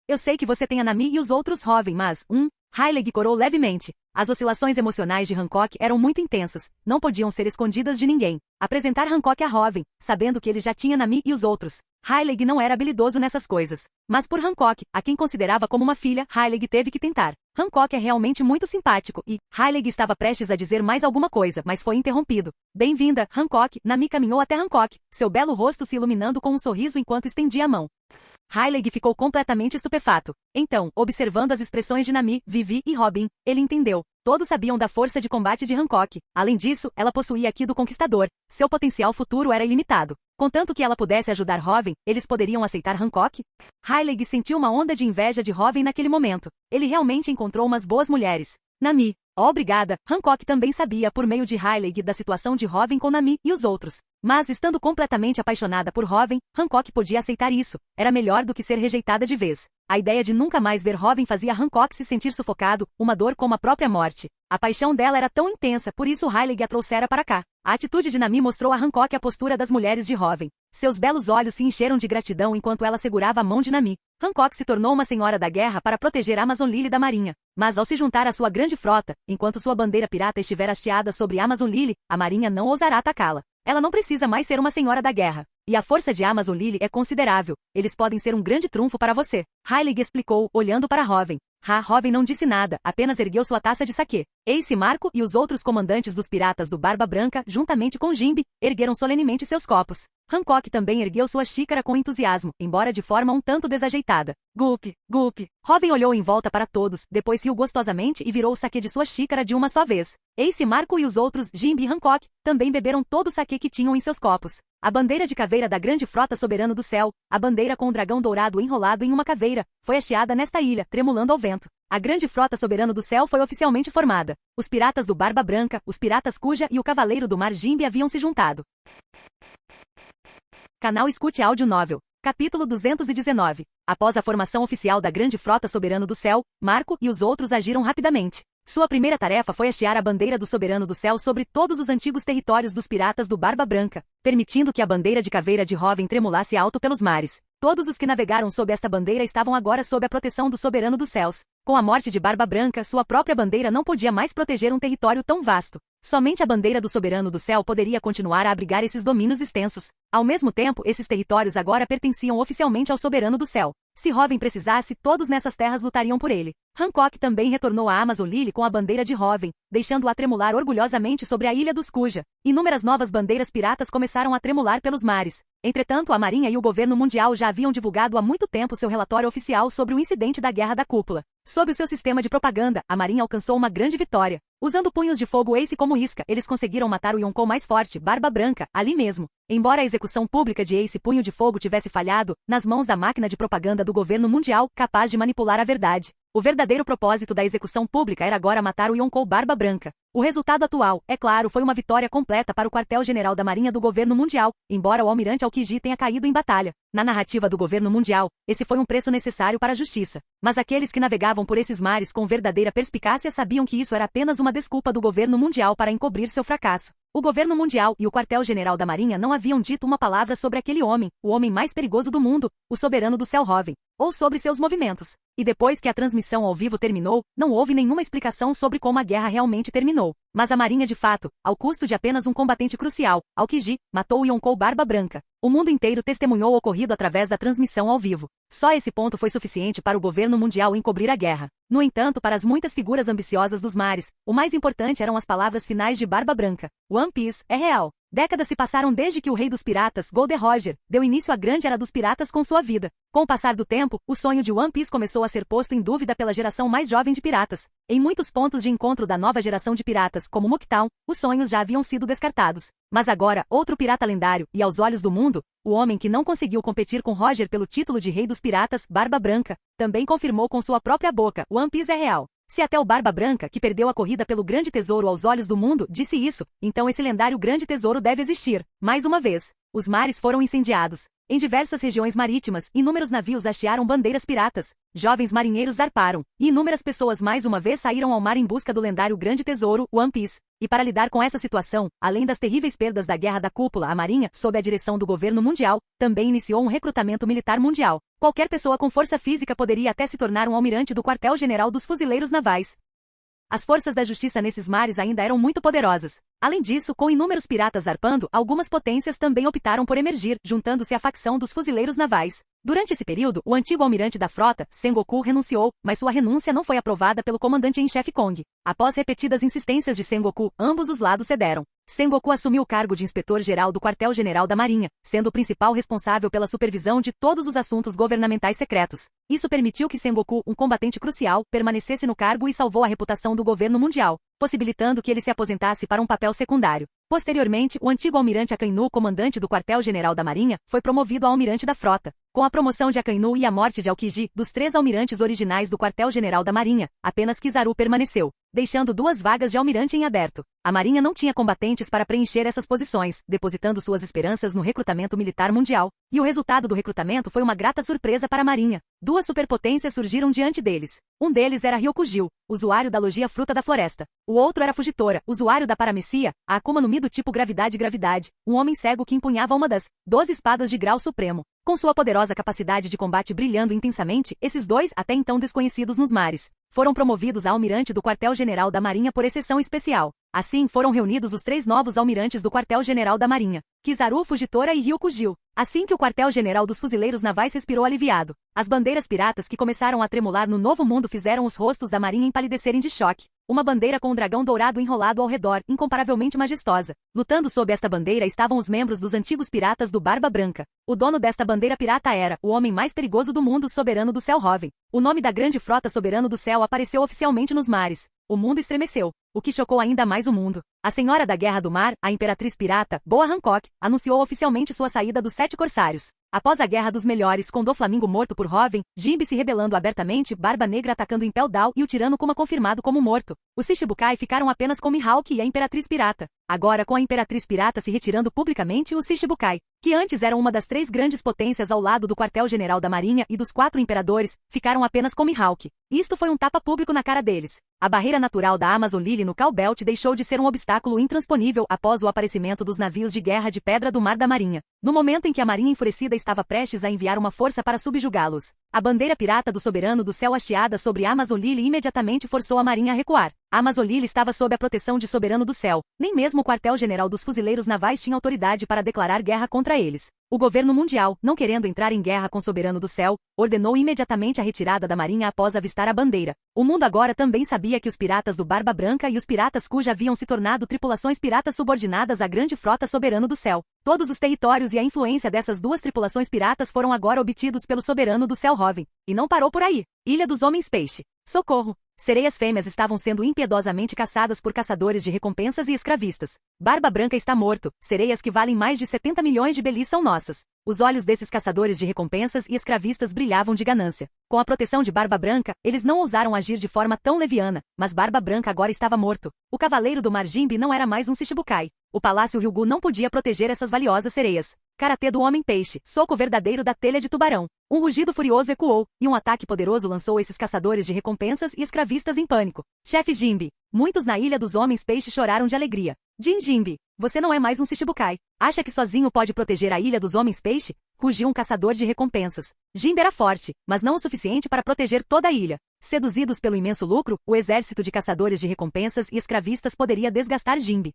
B: Eu sei que você tem a Nami e os outros Hoven, mas, Rayleigh corou levemente. As oscilações emocionais de Hancock eram muito intensas, não podiam ser escondidas de ninguém. Apresentar Hancock a Hoven, sabendo que ele já tinha Nami e os outros. Rayleigh não era habilidoso nessas coisas. Mas por Hancock, a quem considerava como uma filha, Rayleigh teve que tentar. Hancock é realmente muito simpático e Rayleigh estava prestes a dizer mais alguma coisa, mas foi interrompido. Bem-vinda, Hancock. Nami caminhou até Hancock, seu belo rosto se iluminando com um sorriso enquanto estendia a mão. Rayleigh ficou completamente estupefato. Então, observando as expressões de Nami, Vivi e Robin, ele entendeu. Todos sabiam da força de combate de Hancock. Além disso, ela possuía a Ki do Conquistador. Seu potencial futuro era ilimitado. Contanto que ela pudesse ajudar Hoven, eles poderiam aceitar Hancock? Rayleigh sentiu uma onda de inveja de Hoven naquele momento. Ele realmente encontrou umas boas mulheres. Nami. Obrigada. Hancock também sabia por meio de Heilig da situação de Hoven com Nami e os outros. Mas, estando completamente apaixonada por Hoven, Hancock podia aceitar isso. Era melhor do que ser rejeitada de vez. A ideia de nunca mais ver Hoven fazia Hancock se sentir sufocado, uma dor como a própria morte. A paixão dela era tão intensa, por isso Heilig a trouxera para cá. A atitude de Nami mostrou a Hancock a postura das mulheres de Hoven. Seus belos olhos se encheram de gratidão enquanto ela segurava a mão de Nami. Hancock se tornou uma senhora da guerra para proteger Amazon Lily da marinha. Mas ao se juntar à sua grande frota, enquanto sua bandeira pirata estiver hasteada sobre Amazon Lily, a marinha não ousará atacá-la. Ela não precisa mais ser uma senhora da guerra. E a força de Amazon Lily é considerável. Eles podem ser um grande trunfo para você. Heilig explicou, olhando para Hoven. Hoven não disse nada, apenas ergueu sua taça de saquê. Ace Marco e os outros comandantes dos piratas do Barba Branca, juntamente com Jimbe, ergueram solenemente seus copos. Hancock também ergueu sua xícara com entusiasmo, embora de forma um tanto desajeitada. Gulp, gulp. Hoven olhou em volta para todos, depois riu gostosamente e virou o saquê de sua xícara de uma só vez. Ace Marco e os outros, Jimbe e Hancock, também beberam todo o saquê que tinham em seus copos. A bandeira de caveira da grande frota soberano do céu, a bandeira com o dragão dourado enrolado em uma caveira, foi hasteada nesta ilha, tremulando ao vento. A grande frota soberano do céu foi oficialmente formada. Os piratas do Barba Branca, os piratas Kuja e o cavaleiro do mar Jimbe haviam se juntado. Canal Escute Áudio Novel. Capítulo 219. Após a formação oficial da grande frota soberano do céu, Marco e os outros agiram rapidamente. Sua primeira tarefa foi hastear a bandeira do soberano do céu sobre todos os antigos territórios dos piratas do Barba Branca, permitindo que a bandeira de caveira de Hoven tremulasse alto pelos mares. Todos os que navegaram sob esta bandeira estavam agora sob a proteção do soberano dos céus. Com a morte de Barba Branca, sua própria bandeira não podia mais proteger um território tão vasto. Somente a bandeira do soberano do céu poderia continuar a abrigar esses domínios extensos. Ao mesmo tempo, esses territórios agora pertenciam oficialmente ao soberano do céu. Se Hoven precisasse, todos nessas terras lutariam por ele. Hancock também retornou a Amazon Lily com a bandeira de Hoven, deixando-a tremular orgulhosamente sobre a ilha dos Kuja. Inúmeras novas bandeiras piratas começaram a tremular pelos mares. Entretanto, a Marinha e o governo mundial já haviam divulgado há muito tempo seu relatório oficial sobre o incidente da Guerra da Cúpula. Sob o seu sistema de propaganda, a Marinha alcançou uma grande vitória. Usando punhos de fogo Ace como isca, eles conseguiram matar o Yonkou mais forte, Barba Branca, ali mesmo. Embora a execução pública de Ace Punho de Fogo tivesse falhado, nas mãos da máquina de propaganda do governo mundial, capaz de manipular a verdade. O verdadeiro propósito da execução pública era agora matar o Yonkou Barba Branca. O resultado atual, é claro, foi uma vitória completa para o quartel-general da Marinha do governo mundial, embora o almirante Aokiji tenha caído em batalha. Na narrativa do governo mundial, esse foi um preço necessário para a justiça. Mas aqueles que navegavam por esses mares com verdadeira perspicácia sabiam que isso era apenas uma desculpa do governo mundial para encobrir seu fracasso. O governo mundial e o quartel-general da Marinha não haviam dito uma palavra sobre aquele homem, o homem mais perigoso do mundo, o soberano do céu Hoven, ou sobre seus movimentos. E depois que a transmissão ao vivo terminou, não houve nenhuma explicação sobre como a guerra realmente terminou. Mas a Marinha de fato, ao custo de apenas um combatente crucial, Aokiji, matou o Yonkou Barba Branca. O mundo inteiro testemunhou o ocorrido através da transmissão ao vivo. Só esse ponto foi suficiente para o governo mundial encobrir a guerra. No entanto, para as muitas figuras ambiciosas dos mares, o mais importante eram as palavras finais de Barba Branca. One Piece é real. Décadas se passaram desde que o rei dos piratas, Gold Roger, deu início à grande era dos piratas com sua vida. Com o passar do tempo, o sonho de One Piece começou a ser posto em dúvida pela geração mais jovem de piratas. Em muitos pontos de encontro da nova geração de piratas, como Mooktown, os sonhos já haviam sido descartados. Mas agora, outro pirata lendário, e aos olhos do mundo, o homem que não conseguiu competir com Roger pelo título de rei dos piratas, Barba Branca, também confirmou com sua própria boca, One Piece é real. Se até o Barba Branca, que perdeu a corrida pelo grande tesouro aos olhos do mundo, disse isso, então esse lendário grande tesouro deve existir. Mais uma vez, os mares foram incendiados. Em diversas regiões marítimas, inúmeros navios hastearam bandeiras piratas. Jovens marinheiros zarparam, e inúmeras pessoas mais uma vez saíram ao mar em busca do lendário grande tesouro, One Piece. E para lidar com essa situação, além das terríveis perdas da Guerra da Cúpula, a Marinha, sob a direção do governo mundial, também iniciou um recrutamento militar mundial. Qualquer pessoa com força física poderia até se tornar um almirante do quartel-general dos fuzileiros navais. As forças da justiça nesses mares ainda eram muito poderosas. Além disso, com inúmeros piratas zarpando, algumas potências também optaram por emergir, juntando-se à facção dos fuzileiros navais. Durante esse período, o antigo almirante da frota, Sengoku, renunciou, mas sua renúncia não foi aprovada pelo comandante-em-chefe Kong. Após repetidas insistências de Sengoku, ambos os lados cederam. Sengoku assumiu o cargo de inspetor-geral do quartel-general da Marinha, sendo o principal responsável pela supervisão de todos os assuntos governamentais secretos. Isso permitiu que Sengoku, um combatente crucial, permanecesse no cargo e salvou a reputação do governo mundial, possibilitando que ele se aposentasse para um papel secundário. Posteriormente, o antigo almirante Akainu, comandante do quartel-general da Marinha, foi promovido a almirante da frota. Com a promoção de Akainu e a morte de Aokiji, dos 3 almirantes originais do quartel-general da Marinha, apenas Kizaru permaneceu. deixando 2 vagas de almirante em aberto. A Marinha não tinha combatentes para preencher essas posições, depositando suas esperanças no recrutamento militar mundial, e o resultado do recrutamento foi uma grata surpresa para a Marinha. 2 superpotências surgiram diante deles. Um deles era Ryokugil, usuário da logia Fruta da Floresta. O outro era Fugitora, usuário da Paramecia, a Akuma no Mi do tipo Gravidade, um homem cego que empunhava uma das 12 espadas de grau supremo. Com sua poderosa capacidade de combate brilhando intensamente, esses 2, até então desconhecidos nos mares, foram promovidos a almirante do quartel-general da Marinha por exceção especial. Assim foram reunidos os 3 novos almirantes do quartel-general da Marinha, Kizaru, Fugitora e Ryokugil. Assim que o quartel-general dos fuzileiros navais respirou aliviado, as bandeiras piratas que começaram a tremular no novo mundo fizeram os rostos da Marinha empalidecerem de choque. Uma bandeira com um dragão dourado enrolado ao redor, incomparavelmente majestosa. Lutando sob esta bandeira estavam os membros dos antigos piratas do Barba Branca. O dono desta bandeira pirata era o homem mais perigoso do mundo, Soberano do Céu Hoven. O nome da grande frota Soberano do Céu apareceu oficialmente nos mares. O mundo estremeceu, o que chocou ainda mais o mundo. A Senhora da Guerra do Mar, a Imperatriz Pirata, Boa Hancock, anunciou oficialmente sua saída dos 7 corsários. Após a Guerra dos Melhores com Doflamingo morto por Hoven, Jinbe se rebelando abertamente, Barba Negra atacando Impel Down e o Tirano Kuma confirmado como morto. Os Shichibukai ficaram apenas com Mihawk e a Imperatriz Pirata. Agora, com a Imperatriz Pirata se retirando publicamente, os Shichibukai, que antes eram uma das 3 grandes potências ao lado do quartel-general da Marinha e dos 4 imperadores, ficaram apenas com Mihawk. Isto foi um tapa público na cara deles. A barreira natural da Amazon Lily no Cow Belt deixou de ser um obstáculo intransponível após o aparecimento dos navios de guerra de pedra do mar da Marinha. No momento em que a Marinha enfurecida estava prestes a enviar uma força para subjugá-los, a bandeira pirata do Soberano do Céu hasteada sobre Amazon Lily imediatamente forçou a Marinha a recuar. Amazon Lily estava sob a proteção de Soberano do Céu. Nem mesmo o quartel-general dos fuzileiros navais tinha autoridade para declarar guerra contra eles. O governo mundial, não querendo entrar em guerra com Soberano do Céu, ordenou imediatamente a retirada da Marinha após avistar a bandeira. O mundo agora também sabia que os piratas do Barba Branca e os piratas Kuja haviam se tornado tripulações piratas subordinadas à grande frota Soberano do Céu. Todos os territórios e a influência dessas 2 tripulações piratas foram agora obtidos pelo Soberano do Céu Hoven. E não parou por aí. Ilha dos Homens Peixe. Socorro! Sereias fêmeas estavam sendo impiedosamente caçadas por caçadores de recompensas e escravistas. Barba Branca está morto, sereias que valem mais de 70 milhões de belis são nossas. Os olhos desses caçadores de recompensas e escravistas brilhavam de ganância. Com a proteção de Barba Branca, eles não ousaram agir de forma tão leviana, mas Barba Branca agora estava morto. O Cavaleiro do Mar Jinbe não era mais um Shichibukai. O Palácio Ryugu não podia proteger essas valiosas sereias. Karatê do Homem-Peixe, soco verdadeiro da telha de tubarão. Um rugido furioso ecoou, e um ataque poderoso lançou esses caçadores de recompensas e escravistas em pânico. Chefe Jinbe. Muitos na Ilha dos Homens-Peixe choraram de alegria. Jinbe, você não é mais um Shichibukai. Acha que sozinho pode proteger a Ilha dos Homens-Peixe? Rugiu um caçador de recompensas. Jinbe era forte, mas não o suficiente para proteger toda a ilha. Seduzidos pelo imenso lucro, o exército de caçadores de recompensas e escravistas poderia desgastar Jinbe.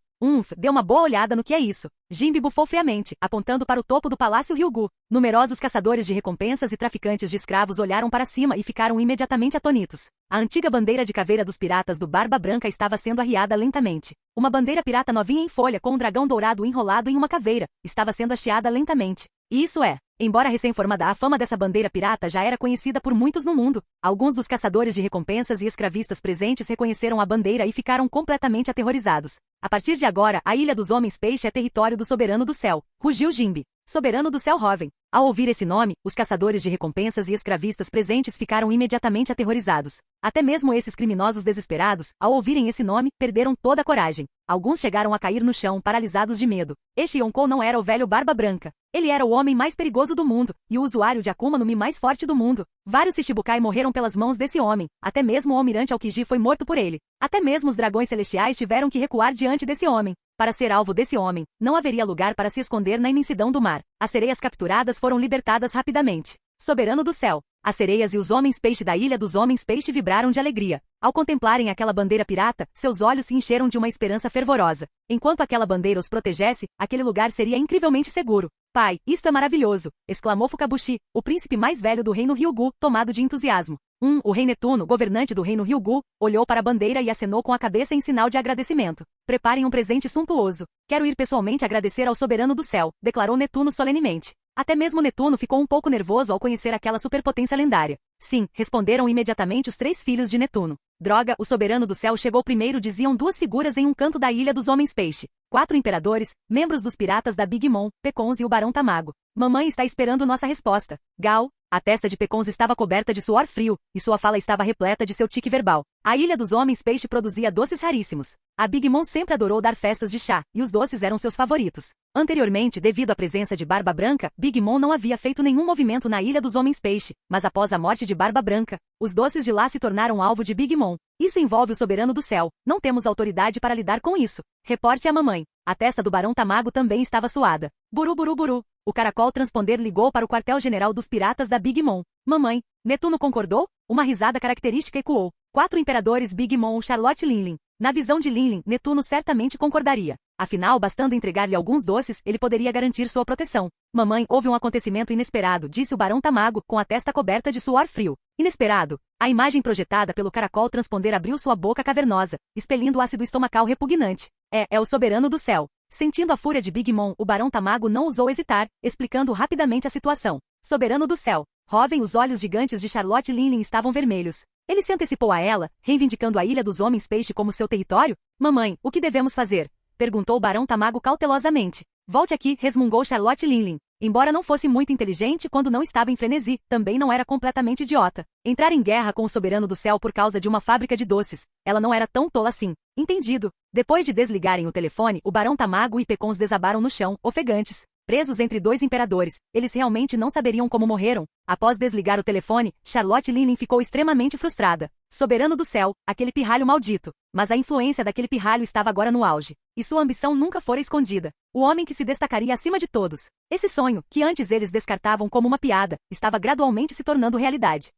B: Dê uma boa olhada no que é isso. Jinbe bufou friamente, apontando para o topo do Palácio Ryugu. Numerosos caçadores de recompensas e traficantes de escravos olharam para cima e ficaram imediatamente atônitos. A antiga bandeira de caveira dos piratas do Barba Branca estava sendo arriada lentamente. Uma bandeira pirata novinha em folha com um dragão dourado enrolado em uma caveira, estava sendo hasteada lentamente. E isso é, embora recém-formada, a fama dessa bandeira pirata já era conhecida por muitos no mundo. Alguns dos caçadores de recompensas e escravistas presentes reconheceram a bandeira e ficaram completamente aterrorizados. A partir de agora, a Ilha dos Homens Peixe é território do Soberano do Céu. Rugiu Jinbe. Soberano do Céu Hoven. Ao ouvir esse nome, os caçadores de recompensas e escravistas presentes ficaram imediatamente aterrorizados. Até mesmo esses criminosos desesperados, ao ouvirem esse nome, perderam toda a coragem. Alguns chegaram a cair no chão, paralisados de medo. Este Yonkou não era o velho Barba Branca. Ele era o homem mais perigoso do mundo, e o usuário de Akuma no Mi mais forte do mundo. Vários Shichibukai morreram pelas mãos desse homem, até mesmo o almirante Aokiji foi morto por ele. Até mesmo os dragões celestiais tiveram que recuar diante desse homem. Para ser alvo desse homem, não haveria lugar para se esconder na imensidão do mar. As sereias capturadas foram libertadas rapidamente. Soberano do Céu. As sereias e os homens-peixe da Ilha dos Homens-Peixe vibraram de alegria. Ao contemplarem aquela bandeira pirata, seus olhos se encheram de uma esperança fervorosa. Enquanto aquela bandeira os protegesse, aquele lugar seria incrivelmente seguro. Pai, isto é maravilhoso! Exclamou Fukabushi, o príncipe mais velho do reino Ryugu, tomado de entusiasmo. O rei Netuno, governante do reino Ryugu, olhou para a bandeira e acenou com a cabeça em sinal de agradecimento. Preparem um presente suntuoso. Quero ir pessoalmente agradecer ao Soberano do Céu, declarou Netuno solenemente. Até mesmo Netuno ficou um pouco nervoso ao conhecer aquela superpotência lendária. Sim, responderam imediatamente os 3 filhos de Netuno. Droga, o Soberano do Céu chegou primeiro, diziam 2 figuras em um canto da Ilha dos Homens-Peixe. 4 imperadores, membros dos piratas da Big Mom, Pecons e o Barão Tamago. Mamãe está esperando nossa resposta. Gal, A testa de Pecons estava coberta de suor frio, e sua fala estava repleta de seu tique verbal. A Ilha dos Homens Peixe produzia doces raríssimos. A Big Mom sempre adorou dar festas de chá, e os doces eram seus favoritos. Anteriormente, devido à presença de Barba Branca, Big Mom não havia feito nenhum movimento na Ilha dos Homens Peixe, mas após a morte de Barba Branca, os doces de lá se tornaram alvo de Big Mom. Isso envolve o soberano do céu. Não temos autoridade para lidar com isso. Reporte à mamãe. A testa do Barão Tamago também estava suada. Buru buru buru. O caracol transponder ligou para o quartel-general dos piratas da Big Mom. Mamãe. Netuno concordou? Uma risada característica ecoou. 4 imperadores Big Mom Charlotte Linlin. Na visão de Linlin, Netuno certamente concordaria. Afinal, bastando entregar-lhe alguns doces, ele poderia garantir sua proteção. Mamãe, houve um acontecimento inesperado, disse o Barão Tamago, com a testa coberta de suor frio. Inesperado. A imagem projetada pelo caracol transponder abriu sua boca cavernosa, expelindo ácido estomacal repugnante. É o soberano do céu. Sentindo a fúria de Big Mom, o Barão Tamago não ousou hesitar, explicando rapidamente a situação. Soberano do céu. Jovem, os olhos gigantes de Charlotte Linlin estavam vermelhos. Ele se antecipou a ela, reivindicando a Ilha dos Homens Peixe como seu território? Mamãe, o que devemos fazer? Perguntou o Barão Tamago cautelosamente. Volte aqui, resmungou Charlotte Linlin. Embora não fosse muito inteligente quando não estava em frenesi, também não era completamente idiota. Entrar em guerra com o soberano do céu por causa de uma fábrica de doces. Ela não era tão tola assim. Entendido. Depois de desligarem o telefone, o Barão Tamago e Pecons desabaram no chão, ofegantes. Presos entre 2 imperadores, eles realmente não saberiam como morreram. Após desligar o telefone, Charlotte Linlin ficou extremamente frustrada. Soberano do céu, aquele pirralho maldito. Mas a influência daquele pirralho estava agora no auge. E sua ambição nunca fora escondida. O homem que se destacaria acima de todos. Esse sonho, que antes eles descartavam como uma piada, estava gradualmente se tornando realidade.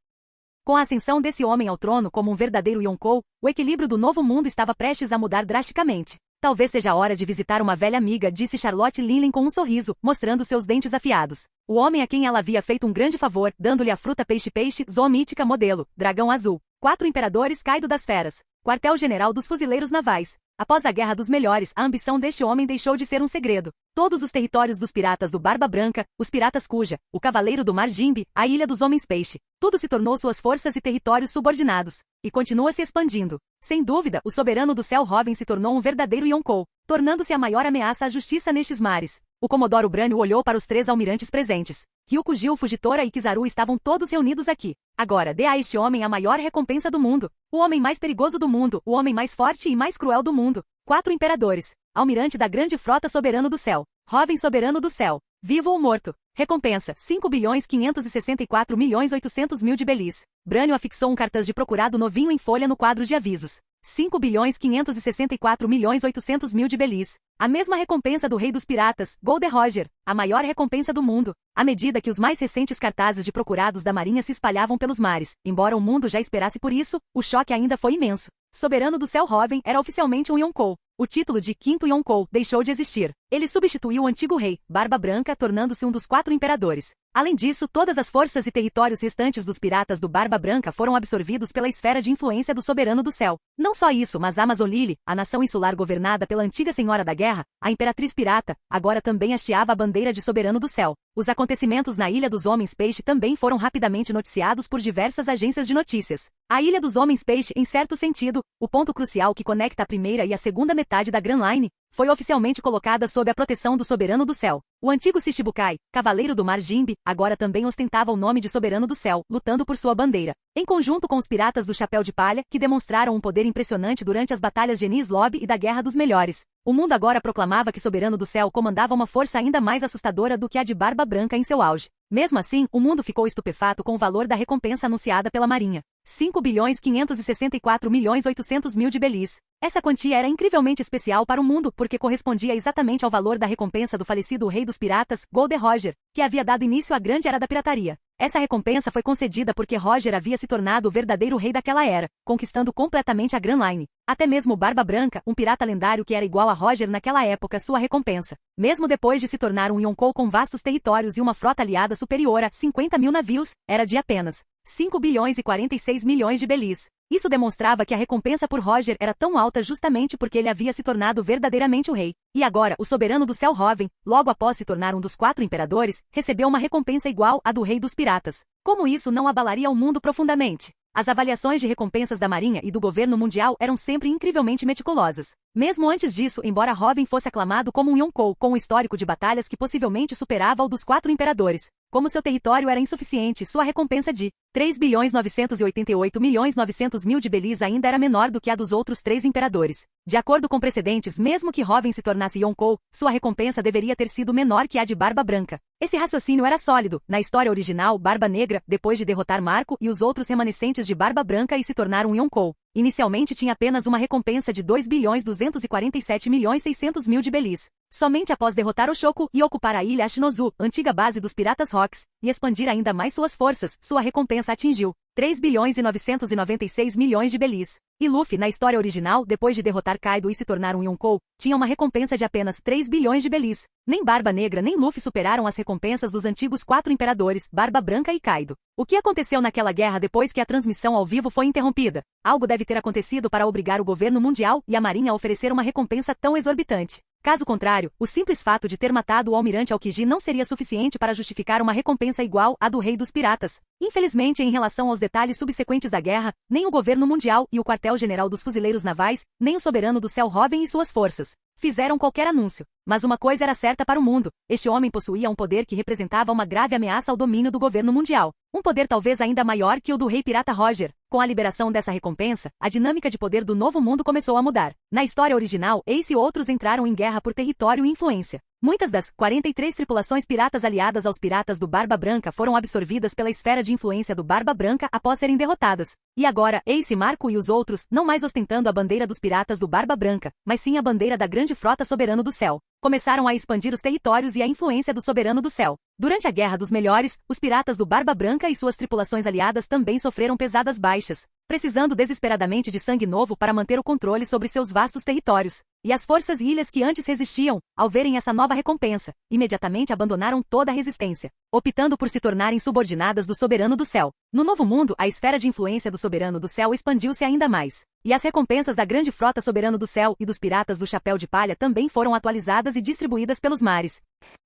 B: Com a ascensão desse homem ao trono como um verdadeiro Yonkou, o equilíbrio do novo mundo estava prestes a mudar drasticamente. Talvez seja a hora de visitar uma velha amiga, disse Charlotte Linlin com um sorriso, mostrando seus dentes afiados. O homem a quem ela havia feito um grande favor, dando-lhe a fruta peixe-peixe, zoomítica modelo, dragão azul. 4 imperadores Kaido das feras. Quartel-general dos fuzileiros navais. Após a Guerra dos Melhores, a ambição deste homem deixou de ser um segredo. Todos os territórios dos piratas do Barba Branca, os piratas Kuja, o Cavaleiro do Mar Jimbe, a Ilha dos Homens Peixe, tudo se tornou suas forças e territórios subordinados. E continua se expandindo. Sem dúvida, o soberano do céu Robin se tornou um verdadeiro Yonkou, tornando-se a maior ameaça à justiça nestes mares. O Comodoro Brânio olhou para os 3 almirantes presentes. Ryukugil, Fujitora e Kizaru estavam todos reunidos aqui. Agora, dê a este homem a maior recompensa do mundo. O homem mais perigoso do mundo, o homem mais forte e mais cruel do mundo. 4 imperadores. Almirante da grande frota soberano do céu. Robin soberano do céu. Vivo ou morto. Recompensa, 5.564.800.000 de belis. Brânio afixou um cartaz de procurado novinho em folha no quadro de avisos. 5.564.800.000 de belis. A mesma recompensa do rei dos piratas, Gold Roger, a maior recompensa do mundo. À medida que os mais recentes cartazes de procurados da marinha se espalhavam pelos mares, embora o mundo já esperasse por isso, o choque ainda foi imenso. Soberano do céu Robin era oficialmente um Yonkou. O título de 5º Yonkou deixou de existir. Ele substituiu o antigo rei, Barba Branca, tornando-se um dos 4 imperadores. Além disso, todas as forças e territórios restantes dos piratas do Barba Branca foram absorvidos pela esfera de influência do soberano do céu. Não só isso, mas Amazon Lily, a nação insular governada pela antiga Senhora da Guerra, a Imperatriz Pirata, agora também hasteava a bandeira de soberano do céu. Os acontecimentos na Ilha dos Homens Peixe também foram rapidamente noticiados por diversas agências de notícias. A Ilha dos Homens Peixe, em certo sentido, o ponto crucial que conecta a primeira e a segunda metade da Grand Line, foi oficialmente colocada sob a proteção do soberano do céu. O antigo Shichibukai, Cavaleiro do Mar Jimbe, agora também ostentava o nome de soberano do céu, lutando por sua bandeira. Em conjunto com os piratas do Chapéu de Palha, que demonstraram um poder impressionante durante as batalhas de Enies Lobby e da Guerra dos Melhores. O mundo agora proclamava que Soberano do Céu comandava uma força ainda mais assustadora do que a de Barba Branca em seu auge. Mesmo assim, o mundo ficou estupefato com o valor da recompensa anunciada pela Marinha. 5.564.800.000 de belis. Essa quantia era incrivelmente especial para o mundo porque correspondia exatamente ao valor da recompensa do falecido rei dos piratas, Gold Roger, que havia dado início à grande era da pirataria. Essa recompensa foi concedida porque Roger havia se tornado o verdadeiro rei daquela era, conquistando completamente a Grand Line. Até mesmo Barba Branca, um pirata lendário que era igual a Roger naquela época, sua recompensa. Mesmo depois de se tornar um Yonkou com vastos territórios e uma frota aliada superior a 50.000 navios, era de apenas 5.046.000.000 de belis. Isso demonstrava que a recompensa por Roger era tão alta justamente porque ele havia se tornado verdadeiramente o rei. E agora, o soberano do céu Robin, logo após se tornar um dos 4 imperadores, recebeu uma recompensa igual à do rei dos piratas. Como isso não abalaria o mundo profundamente? As avaliações de recompensas da Marinha e do governo mundial eram sempre incrivelmente meticulosas. Mesmo antes disso, embora Robin fosse aclamado como um Yonkou com um histórico de batalhas que possivelmente superava o dos 4 imperadores, Como seu território era insuficiente, sua recompensa de 3.988.900.000 de Belize ainda era menor do que a dos outros 3 imperadores. De acordo com precedentes, mesmo que Hoven se tornasse Yonkou, sua recompensa deveria ter sido menor que a de Barba Branca. Esse raciocínio era sólido. Na história original, Barba Negra, depois de derrotar Marco e os outros remanescentes de Barba Branca e se tornar um Yonkou, inicialmente tinha apenas uma recompensa de 2.247.600.000 de Belize. Somente após derrotar Oshoku e ocupar a ilha Ashinozu, antiga base dos Piratas Rocks, e expandir ainda mais suas forças, sua recompensa atingiu 3.996.000.000 de Belize. E Luffy, na história original, depois de derrotar Kaido e se tornar um Yonkou, tinha uma recompensa de apenas 3 bilhões de Belize. Nem Barba Negra nem Luffy superaram as recompensas dos antigos 4 imperadores, Barba Branca e Kaido. O que aconteceu naquela guerra depois que a transmissão ao vivo foi interrompida? Algo deve ter acontecido para obrigar o governo mundial e a marinha a oferecer uma recompensa tão exorbitante. Caso contrário, o simples fato de ter matado o almirante Aokiji não seria suficiente para justificar uma recompensa igual à do rei dos piratas. Infelizmente, em relação aos detalhes subsequentes da guerra, nem o governo mundial e o quartel-general dos fuzileiros navais, nem o soberano do céu Hoven e suas forças fizeram qualquer anúncio. Mas uma coisa era certa para o mundo: este homem possuía um poder que representava uma grave ameaça ao domínio do governo mundial. Um poder talvez ainda maior que o do rei pirata Roger. Com a liberação dessa recompensa, a dinâmica de poder do novo mundo começou a mudar. Na história original, Ace e outros entraram em guerra por território e influência. Muitas das 43 tripulações piratas aliadas aos piratas do Barba Branca foram absorvidas pela esfera de influência do Barba Branca após serem derrotadas. E agora, Ace, Marco e os outros, não mais ostentando a bandeira dos piratas do Barba Branca, mas sim a bandeira da grande frota Soberano do Céu, começaram a expandir os territórios e a influência do Soberano do Céu. Durante a Guerra dos Melhores, os piratas do Barba Branca e suas tripulações aliadas também sofreram pesadas baixas, precisando desesperadamente de sangue novo para manter o controle sobre seus vastos territórios. E as forças e ilhas que antes resistiam, ao verem essa nova recompensa, imediatamente abandonaram toda a resistência, optando por se tornarem subordinadas do Soberano do Céu. No Novo Mundo, a esfera de influência do Soberano do Céu expandiu-se ainda mais. E as recompensas da grande frota Soberano do Céu e dos piratas do Chapéu de Palha também foram atualizadas e distribuídas pelos mares.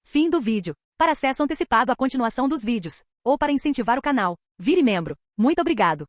B: Fim do vídeo. Para acesso antecipado à continuação dos vídeos, ou para incentivar o canal, vire membro. Muito obrigado.